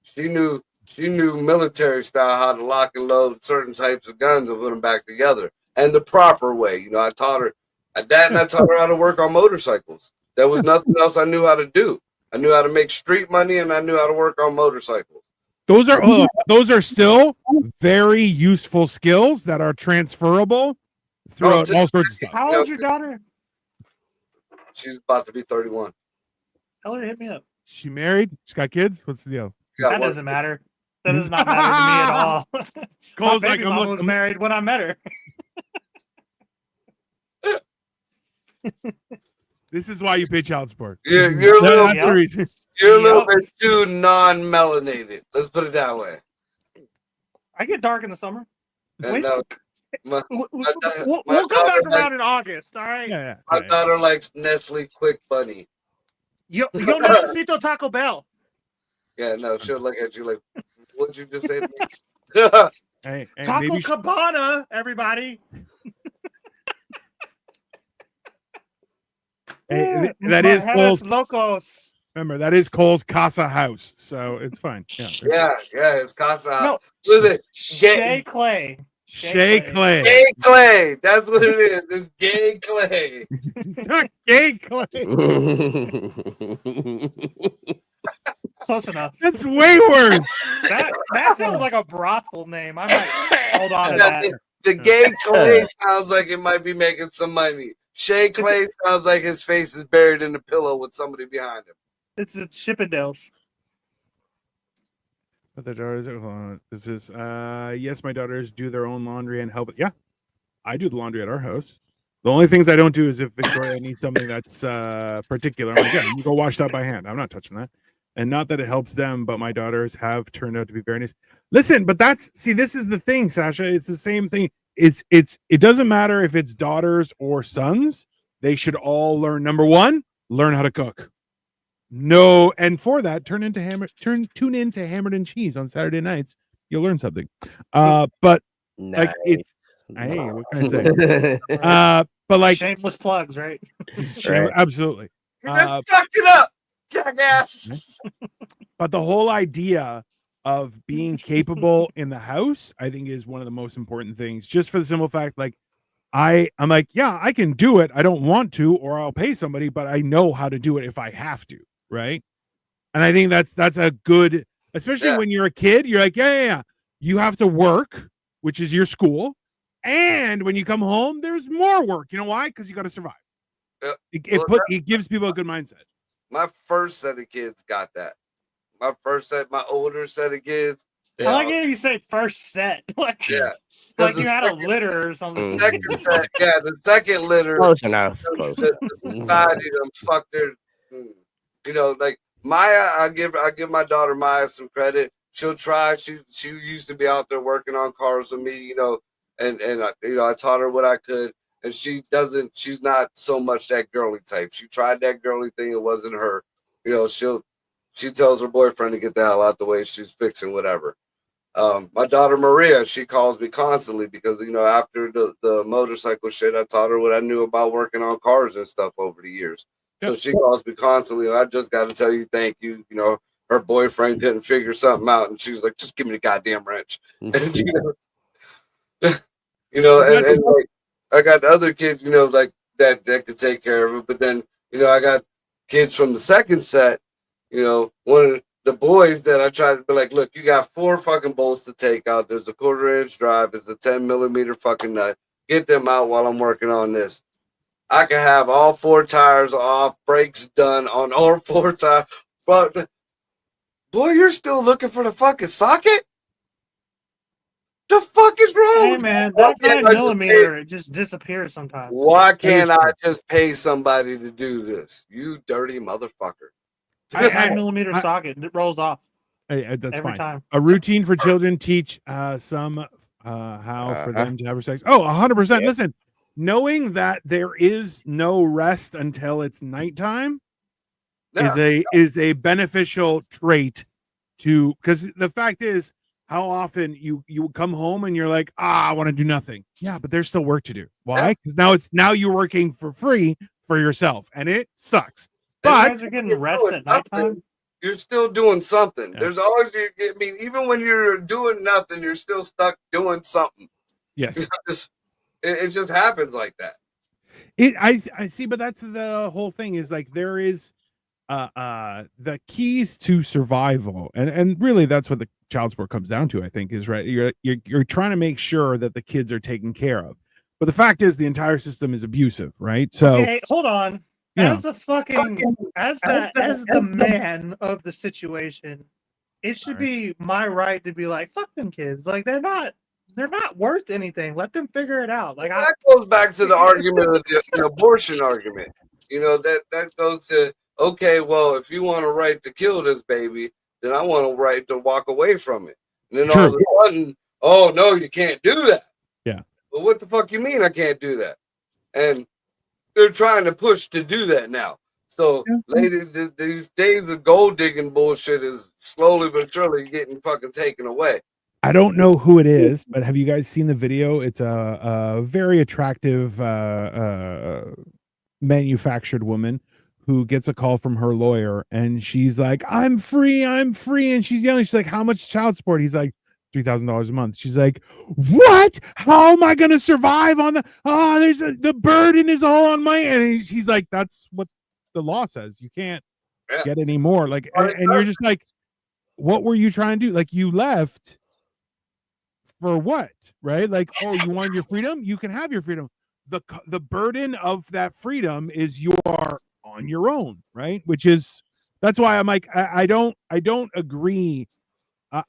Speaker 1: she knew military style how to lock and load certain types of guns and put them back together, and the proper way. I taught her that, and I taught her how to work on motorcycles. There was nothing else I knew how to do. I knew how to make street money, and I knew how to work on motorcycles.
Speaker 3: Those are still very useful skills that are transferable throughout all sorts of stuff.
Speaker 5: How old's your daughter?
Speaker 1: She's about to be 31.
Speaker 5: Tell her to hit me up.
Speaker 3: She married? She's got kids? What's the deal?
Speaker 5: That doesn't matter. That does not matter to me at all.
Speaker 3: Cole's
Speaker 5: My
Speaker 3: like,
Speaker 5: baby mama was married when I met her.
Speaker 3: This is why you pay child support.
Speaker 1: You're a little,
Speaker 3: That's the reason.
Speaker 1: you're a little bit too non-melanated. Let's put it that way.
Speaker 5: I get dark in the summer.
Speaker 1: And
Speaker 5: We'll come back around in August, all right?
Speaker 3: Yeah.
Speaker 1: my daughter likes Nestle Quick Bunny.
Speaker 5: Yo necesito Taco Bell.
Speaker 1: Yeah, no, she'll look at you like, what'd you just say to me?
Speaker 3: Hey,
Speaker 5: Taco
Speaker 3: maybe
Speaker 5: Cabana, everybody.
Speaker 3: that is Cole's.
Speaker 5: Locos.
Speaker 3: Remember, that is Cole's Casa House, so it's fine.
Speaker 1: yeah, it's Casa.
Speaker 5: No,
Speaker 1: Listen,
Speaker 5: Shay Clay.
Speaker 3: Shay Clay.
Speaker 1: Gay Clay. That's what it is. It's Gay Clay.
Speaker 3: It's not Gay Clay.
Speaker 5: Close enough.
Speaker 3: That's way worse.
Speaker 5: That sounds like a brothel name. I might hold on to that.
Speaker 1: The Gay Clay sounds like it might be making some money. Shay Clay sounds like his face is buried in the pillow with somebody behind him.
Speaker 5: It's a Chippendales.
Speaker 3: But the daughters, this is yes, my daughters do their own laundry and help. Yeah, I do the laundry at our house. The only things I don't do is if Victoria needs something that's particular. I'm like, yeah, you go wash that by hand. I'm not touching that. And not that it helps them, but my daughters have turned out to be very nice. Listen, but this is the thing, Sasha. It's the same thing. It doesn't matter if it's daughters or sons. They should all learn. Number one, learn how to cook. No, and for that, tune into Hammered and Cheese on Saturday nights. You'll learn something. But
Speaker 4: Nice.
Speaker 3: like it's hey, what can I say? But like
Speaker 5: Shameless plugs, right?
Speaker 3: absolutely.
Speaker 1: You just fucked it up, jackass.
Speaker 3: But the whole idea of being capable in the house, I think, is one of the most important things. Just for the simple fact, like I'm like, yeah, I can do it. I don't want to, or I'll pay somebody, but I know how to do it if I have to. Right. And I think that's a good, especially when you're a kid, you're like, yeah. You have to work, which is your school. And when you come home, there's more work. You know why? Because you got to survive. It gives people a good mindset.
Speaker 1: My first set of kids got that. My older set of kids.
Speaker 5: I like it you say first set. Like you had a litter or something.
Speaker 1: The second litter.
Speaker 4: Close enough.
Speaker 1: The society them fucked their. Like Maya, I give my daughter Maya some credit. She'll try. She used to be out there working on cars with me, and I taught her what I could. And she's not so much that girly type. She tried that girly thing. It wasn't her. She tells her boyfriend to get the hell out the way. She's fixing whatever. My daughter Maria, she calls me constantly because after the motorcycle shit, I taught her what I knew about working on cars and stuff over the years. So she calls me constantly. I just got to tell you, thank you. Her boyfriend couldn't figure something out, and she was like, "Just give me the goddamn wrench." And and like, I got other kids, like that could take care of it. But then, I got kids from the second set. One the boys that I try to be like, look, you got 4 fucking bolts to take out. There's a 1/4 inch drive. It's a 10 millimeter fucking nut. Get them out while I'm working on this. I can have all 4 tires off, brakes done on all 4 tires. But boy, you're still looking for the fucking socket? The fuck is wrong?
Speaker 5: Hey man, that 9mm it just disappears sometimes.
Speaker 1: Why can't I just pay somebody to do this? You dirty motherfucker.
Speaker 5: The 9mm socket it rolls off
Speaker 3: That's
Speaker 5: every
Speaker 3: fine.
Speaker 5: time.
Speaker 3: A routine for children teach some how for them to have sex. Oh, 100%.
Speaker 4: Yeah.
Speaker 3: Listen, knowing that there is no rest until it's nighttime is a beneficial trait to, because the fact is, how often you come home and you're like, I want to do nothing. Yeah, but there's still work to do. Why? Because now you're working for free for yourself, and it sucks.
Speaker 5: You
Speaker 3: But
Speaker 5: guys are getting rest at nighttime.
Speaker 1: You're still doing something.
Speaker 3: Yeah.
Speaker 1: There's always, I mean, even when you're doing nothing, you're still stuck doing something.
Speaker 3: yes,
Speaker 1: It just happens like that.
Speaker 3: I see, but that's the whole thing is like there is the keys to survival, and really that's what the child support comes down to, I think, is right. You're trying to make sure that the kids are taken care of, but the fact is the entire system is abusive, right? So
Speaker 5: Okay, hold on.
Speaker 3: Yeah.
Speaker 5: As the man of the situation, it should be my right to be like, fuck them kids. Like they're not worth anything. Let them figure it out. Like
Speaker 1: That goes back to the argument of the abortion argument. You know, that goes to, okay, well, if you want a right to kill this baby, then I want a right to walk away from it. And then all of a sudden, oh no, you can't do that.
Speaker 3: Yeah.
Speaker 1: Well, what the fuck you mean I can't do that? And they're trying to push to do that now. So, ladies, these days of gold digging bullshit is slowly but surely getting fucking taken away.
Speaker 3: I don't know who it is, but have you guys seen the video? It's a very attractive manufactured woman who gets a call from her lawyer, and she's like, I'm free, and she's yelling. She's like, how much child support? He's like, $3,000 a month. She's like, what? How am I gonna survive on the burden is all on my, and he's like, that's what the law says. You can't get any more. Like, and you're just like, what were you trying to do? Like, you left for what? Right? Like, oh, you want your freedom? You can have your freedom. The burden of that freedom is you are on your own, right? Which is, that's why I'm like, I don't agree.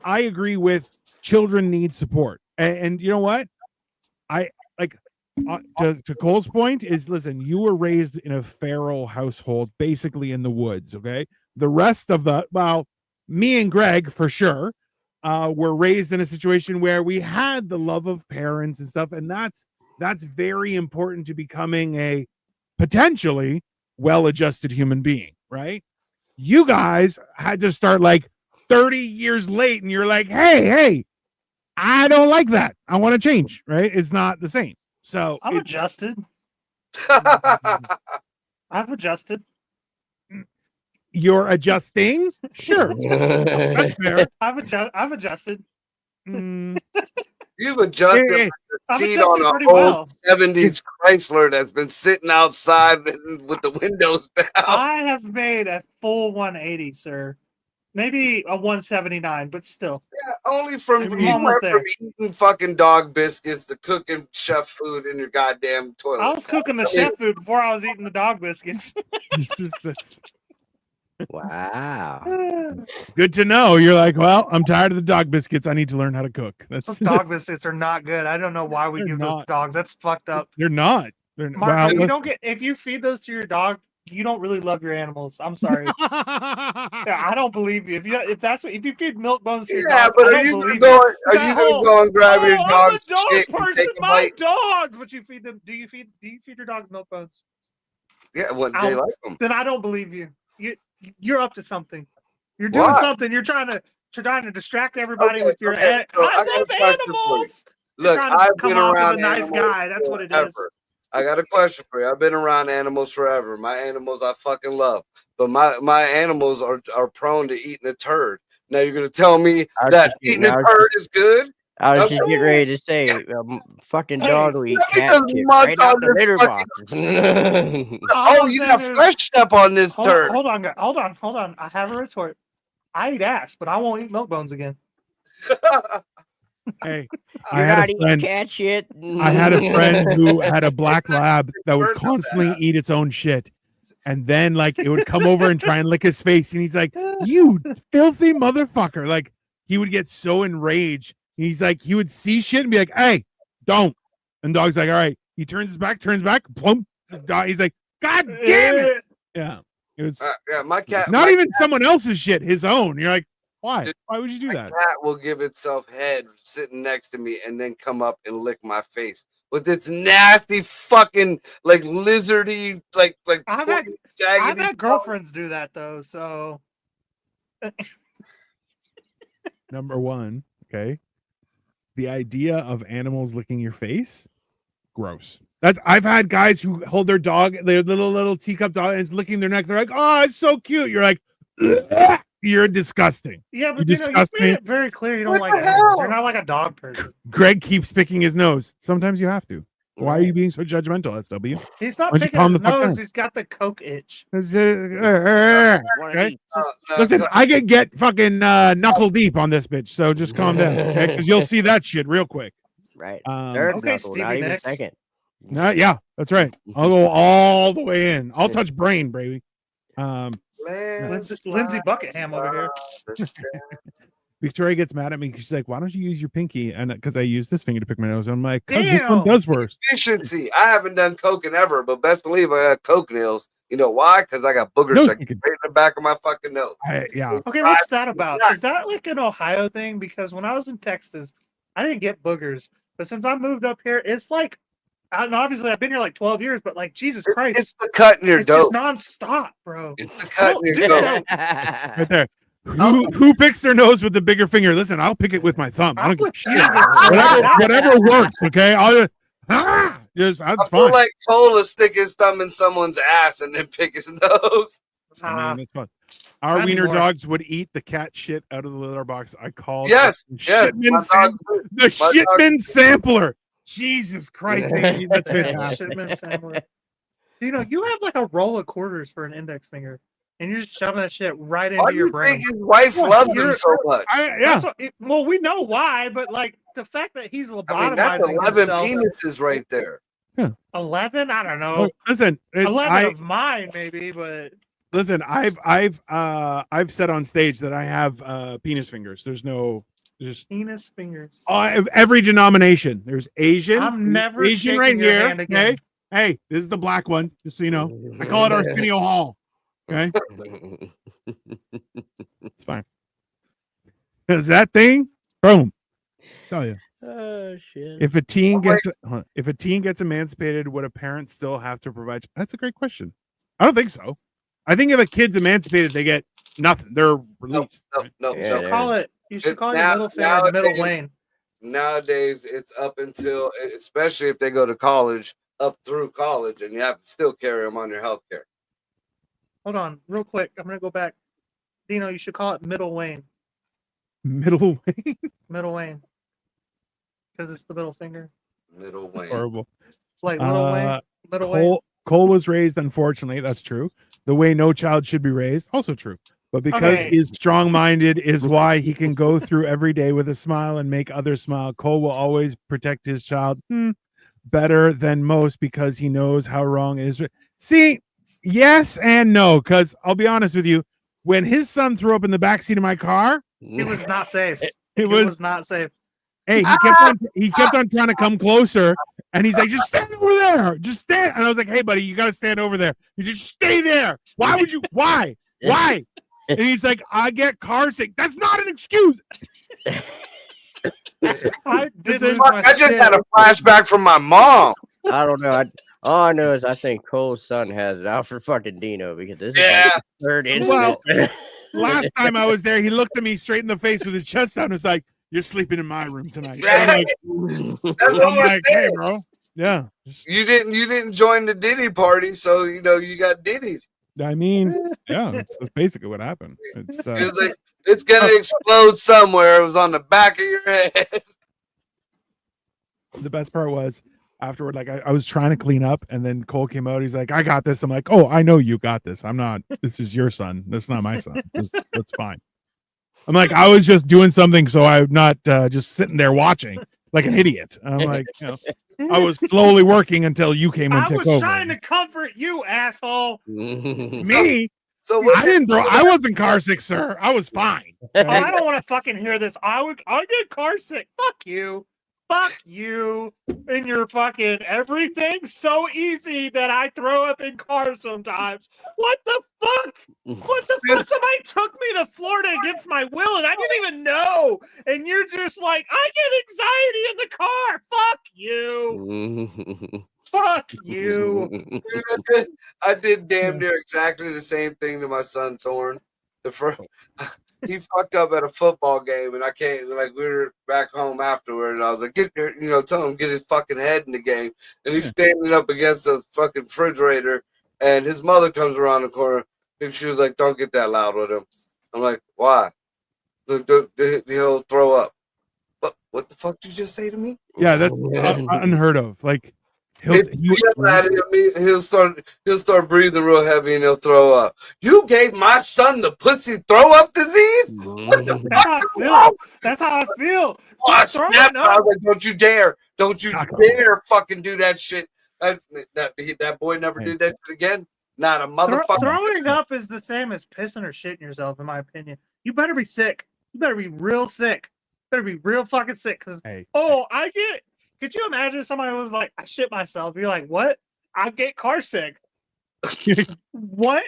Speaker 3: I agree with children need support, and you know what? I like to Cole's point is, listen, you were raised in a feral household, basically in the woods. Okay, the rest of me and Greg for sure were raised in a situation where we had the love of parents and stuff, and that's very important to becoming a potentially well-adjusted human being, right? You guys had to start like 30 years late, and you're like, hey, I don't like that. I want to change, right? It's not the same. So
Speaker 5: I'm adjusted. I've adjusted.
Speaker 3: You're adjusting? Sure. That's fair.
Speaker 5: I've adjusted.
Speaker 1: You've adjusted
Speaker 3: Hey,
Speaker 1: the seat on an old 70s Chrysler that's been sitting outside with the windows down.
Speaker 5: I have made a full 180, sir. Maybe a 179, but still.
Speaker 1: Yeah, only from
Speaker 5: I'm
Speaker 1: you
Speaker 5: almost
Speaker 1: went from eating fucking dog biscuits to cooking chef food in your goddamn toilet.
Speaker 5: I was cooking the chef food before I was eating the dog biscuits.
Speaker 3: this.
Speaker 4: Wow.
Speaker 3: Good to know. You're like, well, I'm tired of the dog biscuits. I need to learn how to cook.
Speaker 5: Those dog biscuits are not good. I don't know why we
Speaker 3: They're
Speaker 5: give
Speaker 3: not.
Speaker 5: those dogs. That's fucked up.
Speaker 3: They're not. They're
Speaker 5: Mark, if you feed those to your dog, you don't really love your animals. I'm sorry. I don't believe you. If you feed milk bones to your dog,
Speaker 1: but
Speaker 5: I
Speaker 1: are you
Speaker 5: don't
Speaker 1: gonna
Speaker 5: believe
Speaker 1: go and grab your
Speaker 5: I'm
Speaker 1: dog
Speaker 5: a dog
Speaker 1: shit and
Speaker 5: person.
Speaker 1: take a
Speaker 5: My
Speaker 1: bite?
Speaker 5: dogs. But you feed them. Do you feed your dogs milk bones?
Speaker 1: Yeah, well, they like them.
Speaker 5: Then I don't believe you. You're up to something. You're doing something. You're trying to distract everybody with your.
Speaker 1: I
Speaker 5: love animals.
Speaker 1: Look, I've been around
Speaker 5: a nice
Speaker 1: animals
Speaker 5: guy. That's what it is.
Speaker 1: forever. I got a question for you. I've been around animals forever. My animals I fucking love, but my animals are prone to eating a turd. Now you're gonna tell me that eating a turd is good?
Speaker 4: I was just getting ready to say, fucking dog will eat cat
Speaker 1: because
Speaker 4: shit
Speaker 1: my
Speaker 4: right out
Speaker 1: dog
Speaker 4: the
Speaker 1: is
Speaker 4: litter
Speaker 1: fucking-
Speaker 4: box.
Speaker 1: Oh, you got flesh up on this turd.
Speaker 5: Hold on. I have a retort. I eat ass, but I won't eat milk bones again.
Speaker 3: Hey, I
Speaker 4: You're
Speaker 3: had
Speaker 4: not
Speaker 3: a
Speaker 4: eating
Speaker 3: friend.
Speaker 4: cat shit.
Speaker 3: I had a friend who had a black lab that would
Speaker 1: Bird of
Speaker 3: constantly
Speaker 1: that.
Speaker 3: eat its own shit. And then like it would come over and try and lick his face. And he's like, you filthy motherfucker. Like he would get so enraged. He's like, he would see shit and be like, hey, don't. And dog's like, all right. He turns back, plump. He's like, God damn it. Yeah. It was
Speaker 1: Yeah, my cat.
Speaker 3: not
Speaker 1: my
Speaker 3: even someone else's shit, his own. You're like, why? Why would you do
Speaker 1: My
Speaker 3: that?
Speaker 1: cat will give itself head sitting next to me and then come up and lick my face with its nasty fucking like lizardy like
Speaker 5: I've had
Speaker 1: jaggedy
Speaker 5: girlfriends do that though, so
Speaker 3: Number one, okay. The idea of animals licking your face, gross. I've had guys who hold their dog, their little teacup dog, and it's licking their neck. They're like, oh, it's so cute. You're like, ugh, you're disgusting.
Speaker 5: yeah, but
Speaker 3: You
Speaker 5: you know,
Speaker 3: disgust
Speaker 5: you made
Speaker 3: me.
Speaker 5: it very clear you don't
Speaker 1: What
Speaker 5: like
Speaker 1: the
Speaker 5: animals.
Speaker 1: hell?
Speaker 5: You're not like a dog person.
Speaker 3: Greg keeps picking his nose. Sometimes you have to. Why are you being so judgmental, SW?
Speaker 5: He's not
Speaker 3: Why don't you
Speaker 5: picking
Speaker 3: calm
Speaker 5: his
Speaker 3: the fuck
Speaker 5: nose.
Speaker 3: down?
Speaker 5: He's got the coke itch.
Speaker 3: Okay. Listen, I can get fucking knuckle deep on this bitch, so just calm down, okay? Because you'll see that shit real quick.
Speaker 4: Right.
Speaker 3: Um,
Speaker 4: Third
Speaker 5: Okay,
Speaker 4: knuckle, not
Speaker 5: Stevie
Speaker 4: even
Speaker 5: Nicks.
Speaker 4: second.
Speaker 3: yeah, that's right. I'll go all the way in. I'll touch brain, baby.
Speaker 5: Lindsay Buckingham over here.
Speaker 3: Victoria gets mad at me because she's like, "Why don't you use your pinky?" And because I use this finger to pick my nose, I'm like, "Cause this one
Speaker 5: Damn.
Speaker 3: does worse."
Speaker 1: Efficiency. I haven't done coke in ever, but best believe I got coke nails. You know why? Because I got boogers
Speaker 3: No,
Speaker 1: like
Speaker 3: you can-
Speaker 1: right in the back of my fucking nose.
Speaker 3: Yeah,
Speaker 5: Okay, what's that about? Is that like an Ohio thing? Because when I was in Texas, I didn't get boogers, but since I moved up here, it's like, and obviously I've been here like 12 years, but like Jesus Christ,
Speaker 1: It's the cut in your
Speaker 5: it's
Speaker 1: dope.
Speaker 5: just nonstop, bro.
Speaker 1: It's the cut in
Speaker 5: Dude,
Speaker 1: your dope.
Speaker 5: don't.
Speaker 3: right there. Who picks their nose with the bigger finger? Listen, I'll pick it with my thumb. I don't give a shit. Whatever works. Okay, I'll that's
Speaker 1: I
Speaker 3: fine.
Speaker 1: feel like Cole will stick his thumb in someone's ass and then pick his nose.
Speaker 3: I mean, it's fun. Our
Speaker 5: not
Speaker 3: wiener
Speaker 5: anymore.
Speaker 3: dogs would eat the cat shit out of the litter box. I called
Speaker 1: Yes,
Speaker 3: the
Speaker 1: yes.
Speaker 3: shitman
Speaker 1: My
Speaker 3: sam-
Speaker 1: dog-
Speaker 3: the
Speaker 1: my dog-
Speaker 3: shitman sampler. Jesus Christ, Andy, that's fantastic.
Speaker 5: Shipment sampler. You know, you have like a roll of quarters for an index finger, and you're just shoving that shit right
Speaker 1: Why
Speaker 5: into
Speaker 1: do
Speaker 5: your
Speaker 1: you
Speaker 5: brain.
Speaker 1: think his wife
Speaker 5: What?
Speaker 1: loves him
Speaker 5: You're-
Speaker 1: so much?
Speaker 3: Yeah,
Speaker 5: That's what well, we know why, but like the fact that he's lobotomizing
Speaker 1: I mean, that's 11
Speaker 5: himself.
Speaker 1: penises right there.
Speaker 5: 11? I don't know.
Speaker 3: Well, listen,
Speaker 5: 11 of mine, maybe, but
Speaker 3: listen. I've said on stage that I have penis fingers. There's no just
Speaker 5: penis fingers.
Speaker 3: every denomination. There's Asian.
Speaker 5: I'm never
Speaker 3: Asian
Speaker 5: shaking
Speaker 3: right
Speaker 5: your
Speaker 3: here.
Speaker 5: hand again.
Speaker 3: Okay. Hey, this is the black one. Just so you know, I call it Arsenio Hall. Okay, it's fine. Because that thing, boom. Tell you.
Speaker 4: Oh shit.
Speaker 3: If a teen
Speaker 1: Oh,
Speaker 3: gets emancipated, would a parent still have to provide? That's a great question. I don't think so. I think if a kid's emancipated, they get nothing. They're released.
Speaker 1: No,
Speaker 3: right?
Speaker 1: no,
Speaker 4: Yeah,
Speaker 1: no.
Speaker 4: there-
Speaker 5: Call it. You should
Speaker 1: It-
Speaker 5: call
Speaker 1: now-
Speaker 5: your middle finger the middle
Speaker 1: nowadays-
Speaker 5: Wayne.
Speaker 1: Nowadays, it's up until, especially if they go to college, up through college, and you have to still carry them on your health care.
Speaker 5: Hold on, real quick. I'm gonna go back. Dino, you should call it middle Wayne.
Speaker 3: Middle way.
Speaker 5: Middle Wayne. Because it's the middle finger.
Speaker 1: Middle Wayne.
Speaker 3: Horrible.
Speaker 5: Like little Wayne.
Speaker 3: Uh,
Speaker 5: Middle Wayne.
Speaker 3: Cole was raised, unfortunately, that's true. The way no child should be raised, also true. But because
Speaker 5: Okay.
Speaker 3: he's strong-minded is why he can go through every day with a smile and make others smile. Cole will always protect his child better than most because he knows how wrong it is. See, yes and no, because I'll be honest with you, when his son threw up in the backseat of my car,
Speaker 5: It was not safe.
Speaker 3: it was
Speaker 5: not safe.
Speaker 3: hey, he kept on trying to come closer, and he's like, just stand over there, just stand. And I was like, hey, buddy, you got to stand over there. He's just stay there. Why would you? Why? And he's like, I get car sick. That's not an excuse.
Speaker 5: I did lose
Speaker 1: Fuck,
Speaker 5: my
Speaker 1: I just
Speaker 5: shit.
Speaker 1: had a flashback from my mom.
Speaker 4: I don't know. All I know is I think Cole's son has it out for fucking Dino because this is
Speaker 1: Yeah.
Speaker 4: like the third incident.
Speaker 3: Well, last time I was there, he looked at me straight in the face with his chest out and was like, "You're sleeping in my room tonight." I'm like,
Speaker 1: That's what we're
Speaker 3: hey,
Speaker 1: saying.
Speaker 3: bro. Yeah. Just-
Speaker 1: You didn't join the Diddy party, so you know you got Diddy.
Speaker 3: I mean, yeah, that's basically what happened. It's
Speaker 1: It was like, it's gonna explode somewhere. It was on the back of your head.
Speaker 3: the best part was afterward, like I was trying to clean up, and then Cole came out. He's like, "I got this." I'm like, "Oh, I know you got this. I'm not. This is your son. That's not my son. That's fine." I'm like, I was just doing something, so I'm not just sitting there watching like an idiot. I'm like, I was slowly working until you came and
Speaker 5: I
Speaker 3: took
Speaker 5: was
Speaker 3: over.
Speaker 5: trying to comfort you, asshole.
Speaker 3: Me?
Speaker 1: So
Speaker 3: I wasn't car sick, sir. I was fine.
Speaker 5: Oh, I don't want to fucking hear this. I get car sick. Fuck you. Fuck you. And your fucking everything's so easy that I throw up in cars sometimes. What the fuck? What the fuck? Somebody took me to Florida against my will and I didn't even know. And you're just like, I get anxiety in the car. Fuck you. Fuck you.
Speaker 1: Dude, I did damn near exactly the same thing to my son Thorn. He fucked up at a football game, and I can't. Like, we were back home afterward, and I was like, tell him get his fucking head in the game. And he's standing up against the fucking refrigerator, and his mother comes around the corner, and she was like, "Don't get that loud with him." I'm like, "Why?" Look, he'll throw up. What the fuck did you just say to me?
Speaker 3: Yeah, that's unheard of. Like,
Speaker 1: he'll start breathing real heavy and he'll throw up. You gave my son the pussy throw up disease? What the
Speaker 5: That's how I feel. That's how I feel.
Speaker 1: Oh, I snapped. I was like, don't you dare fucking do that shit. That boy never did that shit again. Not a motherfucker.
Speaker 5: Throwing up is the same as pissing or shitting yourself, in my opinion. You better be sick. You better be real sick. You better be real fucking sick. Because could you imagine if somebody was like, I shit myself? You're like, what? I get car sick. What?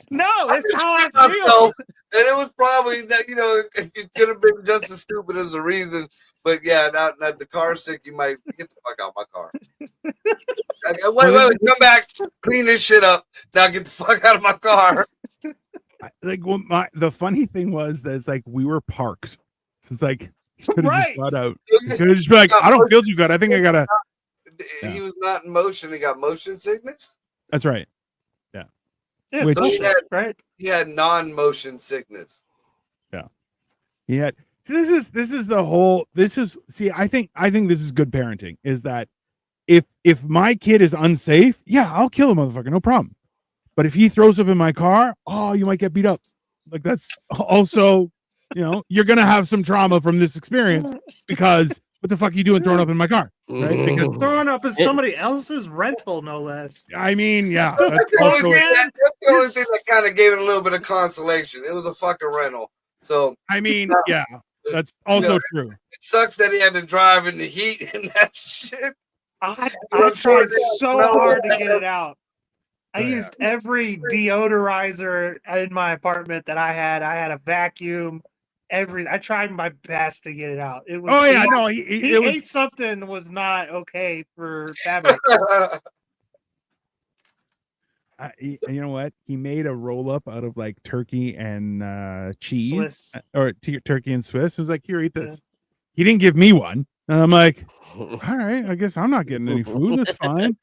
Speaker 5: No, it's how I feel.
Speaker 1: And it was probably that, it could have been just as stupid as the reason. But yeah, not the car sick, you might get the fuck out of my car. Wait, come back, clean this shit up. Now get the fuck out of my car.
Speaker 3: Like, the funny thing was that it's like we were parked. So it's like, could have just got out. Could have just been like, I don't feel too good. I think I gotta.
Speaker 1: He was not in motion. He got motion sickness.
Speaker 3: That's right. Yeah.
Speaker 5: Yeah,
Speaker 1: So
Speaker 5: right.
Speaker 1: He had non-motion sickness.
Speaker 3: Yeah. He had. So this is the whole. I think this is good parenting. Is that if my kid is unsafe, yeah, I'll kill a motherfucker, no problem. But if he throws up in my car, you might get beat up. Like, that's also. You're gonna have some trauma from this experience because what the fuck are you doing throwing up in my car? Right? Because
Speaker 5: throwing up in somebody else's rental, no less.
Speaker 3: I mean, yeah.
Speaker 1: That's the only thing that kind of gave it a little bit of consolation. It was a fucking rental. So
Speaker 3: I mean, yeah, that's also true.
Speaker 1: It sucks that he had to drive in the heat and that shit.
Speaker 5: I tried so hard to get it out. I used every deodorizer in my apartment that I had. I had a vacuum. I tried my best to get it out. It was. He ate something was not okay for fabric.
Speaker 3: You know what? He made a roll up out of like turkey and cheese,
Speaker 5: Swiss.
Speaker 3: Or turkey and Swiss. It was like, here, eat this. Yeah. He didn't give me one, and I'm like, all right, I guess I'm not getting any food. That's fine.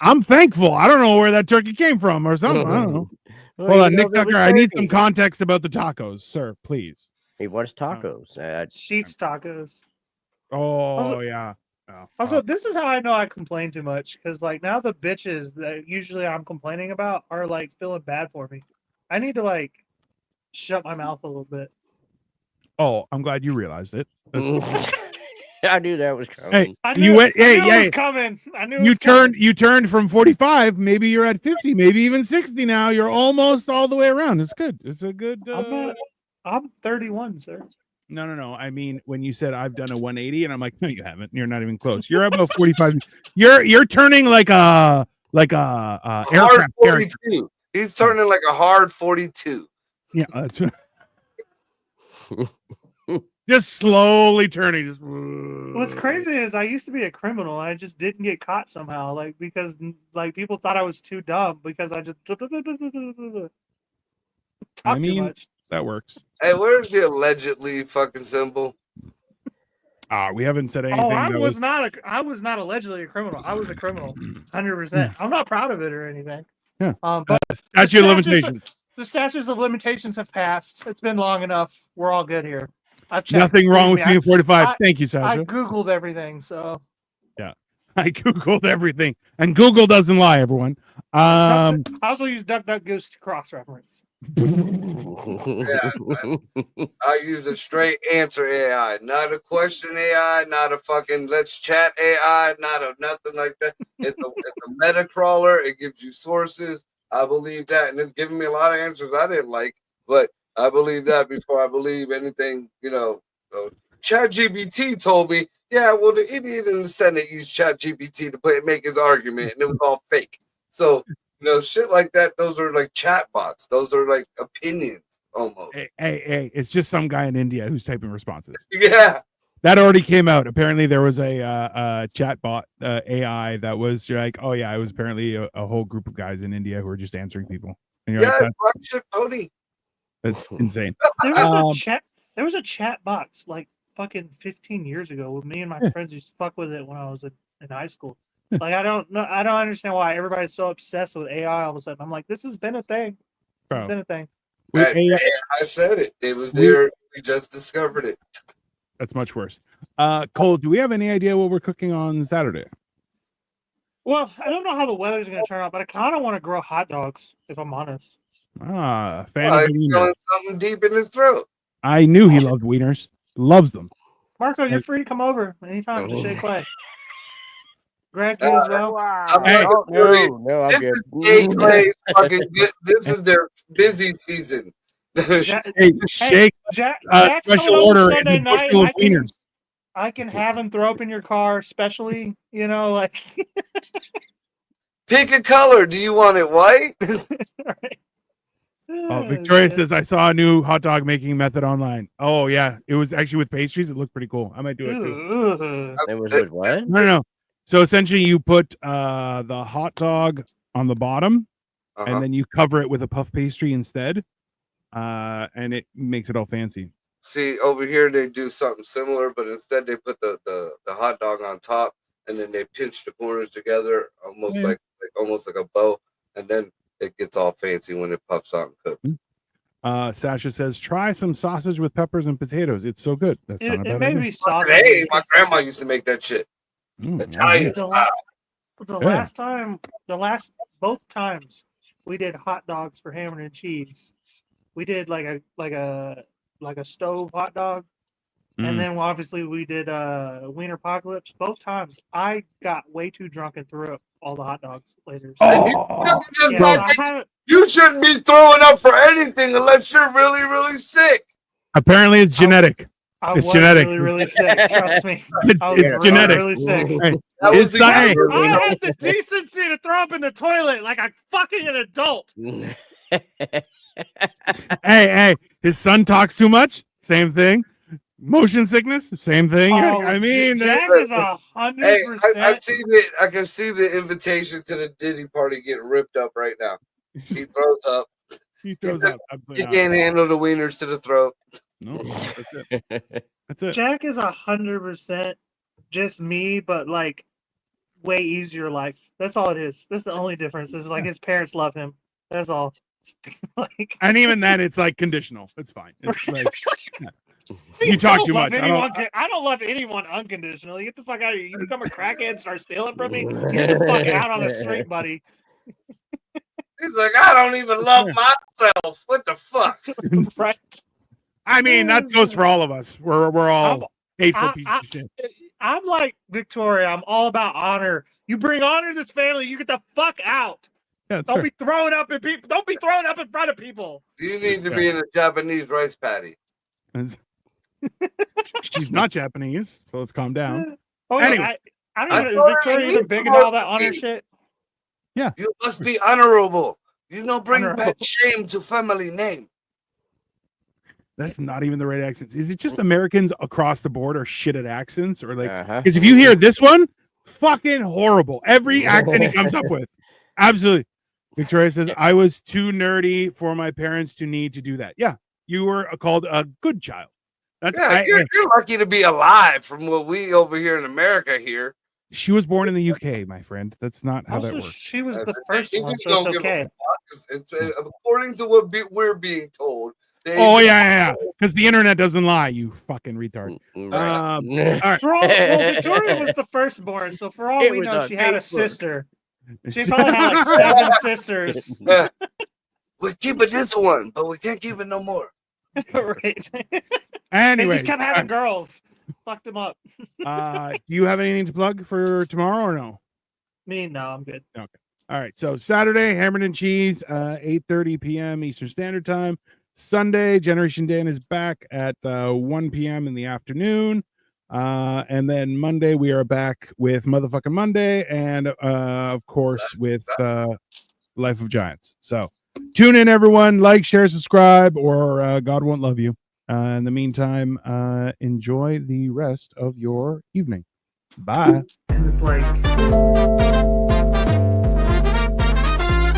Speaker 3: I'm thankful. I don't know where that turkey came from or something. I don't know. Well, hold on, Nick Tucker. I need some context about the tacos, sir, please.
Speaker 4: He wants tacos.
Speaker 5: Sheets tacos.
Speaker 3: Oh, yeah.
Speaker 5: Also, this is how I know I complain too much, because like now the bitches that usually I'm complaining about are like feeling bad for me. I need to like shut my mouth a little bit.
Speaker 3: Oh, I'm glad you realized it.
Speaker 4: I knew that was coming.
Speaker 3: Hey, you went. Hey,
Speaker 5: it was coming. I knew
Speaker 3: you turned from 45. Maybe you're at 50. Maybe even 60 now. You're almost all the way around. It's good. It's a good.
Speaker 5: I'm 31, sir.
Speaker 3: No. I mean, when you said I've done a 180, and I'm like, no, you haven't. You're not even close. You're about 45. You're turning like a aircraft
Speaker 1: 42. Carrier. He's turning like a hard 42.
Speaker 3: Yeah, that's just slowly turning.
Speaker 5: What's crazy is I used to be a criminal. I just didn't get caught somehow, like because like people thought I was too dumb because I just talk too much.
Speaker 3: That works.
Speaker 1: Hey, where's the allegedly fucking symbol?
Speaker 3: We haven't said anything.
Speaker 5: I was not allegedly a criminal. I was a criminal, 100%. I'm not proud of it or anything.
Speaker 3: Yeah.
Speaker 5: But
Speaker 3: statute of limitations.
Speaker 5: The statutes of limitations have passed. It's been long enough. We're all good here. I've checked.
Speaker 3: Nothing wrong with being 45. Thank you, Sasha.
Speaker 5: I Googled everything, so.
Speaker 3: Yeah. I googled everything, and Google doesn't lie, everyone.
Speaker 5: I also use DuckDuckGoose to cross-reference.
Speaker 1: I use a straight answer AI, not a question AI, not a fucking let's chat AI, not a nothing like that. It's a meta crawler. It gives you sources. I believe that, and it's giving me a lot of answers I didn't like, but I believe that before I believe anything. ChatGPT told me, yeah, well, the idiot in the Senate used ChatGPT to make his argument, and it was all fake. So, shit like that, those are like chat bots. Those are like opinions almost.
Speaker 3: Hey, it's just some guy in India who's typing responses.
Speaker 1: Yeah.
Speaker 3: That already came out. Apparently, there was a chat bot AI that was like, oh, yeah, it was apparently a whole group of guys in India who were just answering people. And you're like, that's insane.
Speaker 5: There was a chat box like fucking 15 years ago with me and my friends used to fuck with it when I was in high school. Like, I don't understand why everybody's so obsessed with AI all of a sudden. I'm like, this has been a thing. This has been a thing.
Speaker 1: I said it. It was there. We just discovered it.
Speaker 3: That's much worse. Cole, do we have any idea what we're cooking on Saturday?
Speaker 5: Well, I don't know how the weather's going to turn out, but I kind of want to grill hot dogs, if I'm honest.
Speaker 3: Fan of
Speaker 1: feeling something deep in his throat.
Speaker 3: I knew he loved wieners. Loves them.
Speaker 5: Marco, you're free to come over anytime to Shea Clay. Greg, you as well.
Speaker 4: No, I'm good.
Speaker 1: Shea Clay's fucking good. This is their busy season.
Speaker 3: Shake special order is a bushel of wieners.
Speaker 5: I can have him throw up in your car, especially, like.
Speaker 1: Pick a color. Do you want it white?
Speaker 5: Right.
Speaker 3: Victoria says, I saw a new hot dog making method online. Oh, yeah. It was actually with pastries. It looked pretty cool. I might do it too.
Speaker 4: It was with what?
Speaker 3: No. So essentially, you put the hot dog on the bottom, and then you cover it with a puff pastry instead. And it makes it all fancy.
Speaker 1: See, over here they do something similar, but instead they put the hot dog on top, and then they pinch the corners together, almost like a bow, and then it gets all fancy when it puffs out and cooks.
Speaker 3: Sasha says, try some sausage with peppers and potatoes. It's so good. That's not
Speaker 5: it may be sausage.
Speaker 1: Hey, my grandma used to make that shit. Italian style.
Speaker 5: Both times we did hot dogs for Hammered and Cheese. We did like a stove hot dog, and then obviously we did Wiener Apocalypse. Both times I got way too drunk and threw up all the hot dogs later.
Speaker 1: You shouldn't be throwing up for anything unless you're really, really sick.
Speaker 3: Apparently, it's genetic. It's genetic.
Speaker 5: Really, really sick. Trust me.
Speaker 3: It's genetic.
Speaker 5: Really sick.
Speaker 3: I
Speaker 5: had the decency to throw up in the toilet like I'm fucking an adult.
Speaker 3: Hey, his son talks too much. Same thing. Motion sickness. Same thing. I mean,
Speaker 5: Jack is 100%.
Speaker 1: I can see the invitation to the Diddy party getting ripped up right now. He throws up.
Speaker 3: He throws up.
Speaker 1: You can't handle the wieners to the throat.
Speaker 3: No, that's it.
Speaker 5: Jack is 100% just me, but like way easier life. That's all it is. That's the only difference. Is like his parents love him. That's all.
Speaker 3: And even then, it's like conditional. It's fine. It's like you talk too much.
Speaker 5: I don't love anyone unconditionally. Get the fuck out of here. You become a crackhead and start stealing from me. Get the fuck out on the street, buddy.
Speaker 1: He's like, I don't even love myself. What the fuck?
Speaker 5: Right.
Speaker 3: I mean, that goes for all of us. We're all hateful pieces of shit.
Speaker 5: I'm like Victoria. I'm all about honor. You bring honor to this family, you get the fuck out.
Speaker 3: Yeah,
Speaker 5: don't be throwing up at people. Don't be throwing up in front of people.
Speaker 1: You need to be in a Japanese rice patty.
Speaker 3: She's not Japanese, so let's calm down.
Speaker 5: Anyway, I don't know. Is Victoria even big into all that honor shit?
Speaker 3: Yeah.
Speaker 1: You must be honorable. You know, bring back shame to family name.
Speaker 3: That's not even the right accents. Is it just Americans across the board are shit at accents? Or like, because if you hear this one, fucking horrible. Every accent he comes up with. Absolutely. Victoria says, I was too nerdy for my parents to need to do that. Yeah. You were called a good child. That's
Speaker 1: you're lucky to be alive from what we over here in America hear.
Speaker 3: She was born in the UK, my friend. That's not how that works.
Speaker 5: She was the first one, so it's okay.
Speaker 1: It's according to what we're being told.
Speaker 3: Yeah. because the internet doesn't lie, you fucking retard.
Speaker 4: Right.
Speaker 3: All right.
Speaker 5: For all, well, Victoria was the firstborn, so for all
Speaker 4: It
Speaker 5: we
Speaker 4: was
Speaker 5: know,
Speaker 4: on
Speaker 5: she had a
Speaker 4: Facebook.
Speaker 5: sister. She probably had like 7 sisters.
Speaker 1: We keep it this one, but we can't keep it no more.
Speaker 5: Right. They
Speaker 3: Anyway,
Speaker 5: just kept having girls. Fucked them up.
Speaker 3: do you have anything to plug for tomorrow or no?
Speaker 5: Me, no, I'm good.
Speaker 3: All right. So Saturday, Hammered and Cheese, 8:30 p.m. Eastern Standard Time. Sunday, Generation Dan is back at 1 p.m. in the afternoon. And then Monday, we are back with Motherfucking Monday and, of course, with Life of Giants. So tune in, everyone. Like, share, subscribe, or God won't love you. In the meantime, enjoy the rest of your evening. Bye.
Speaker 2: And it's like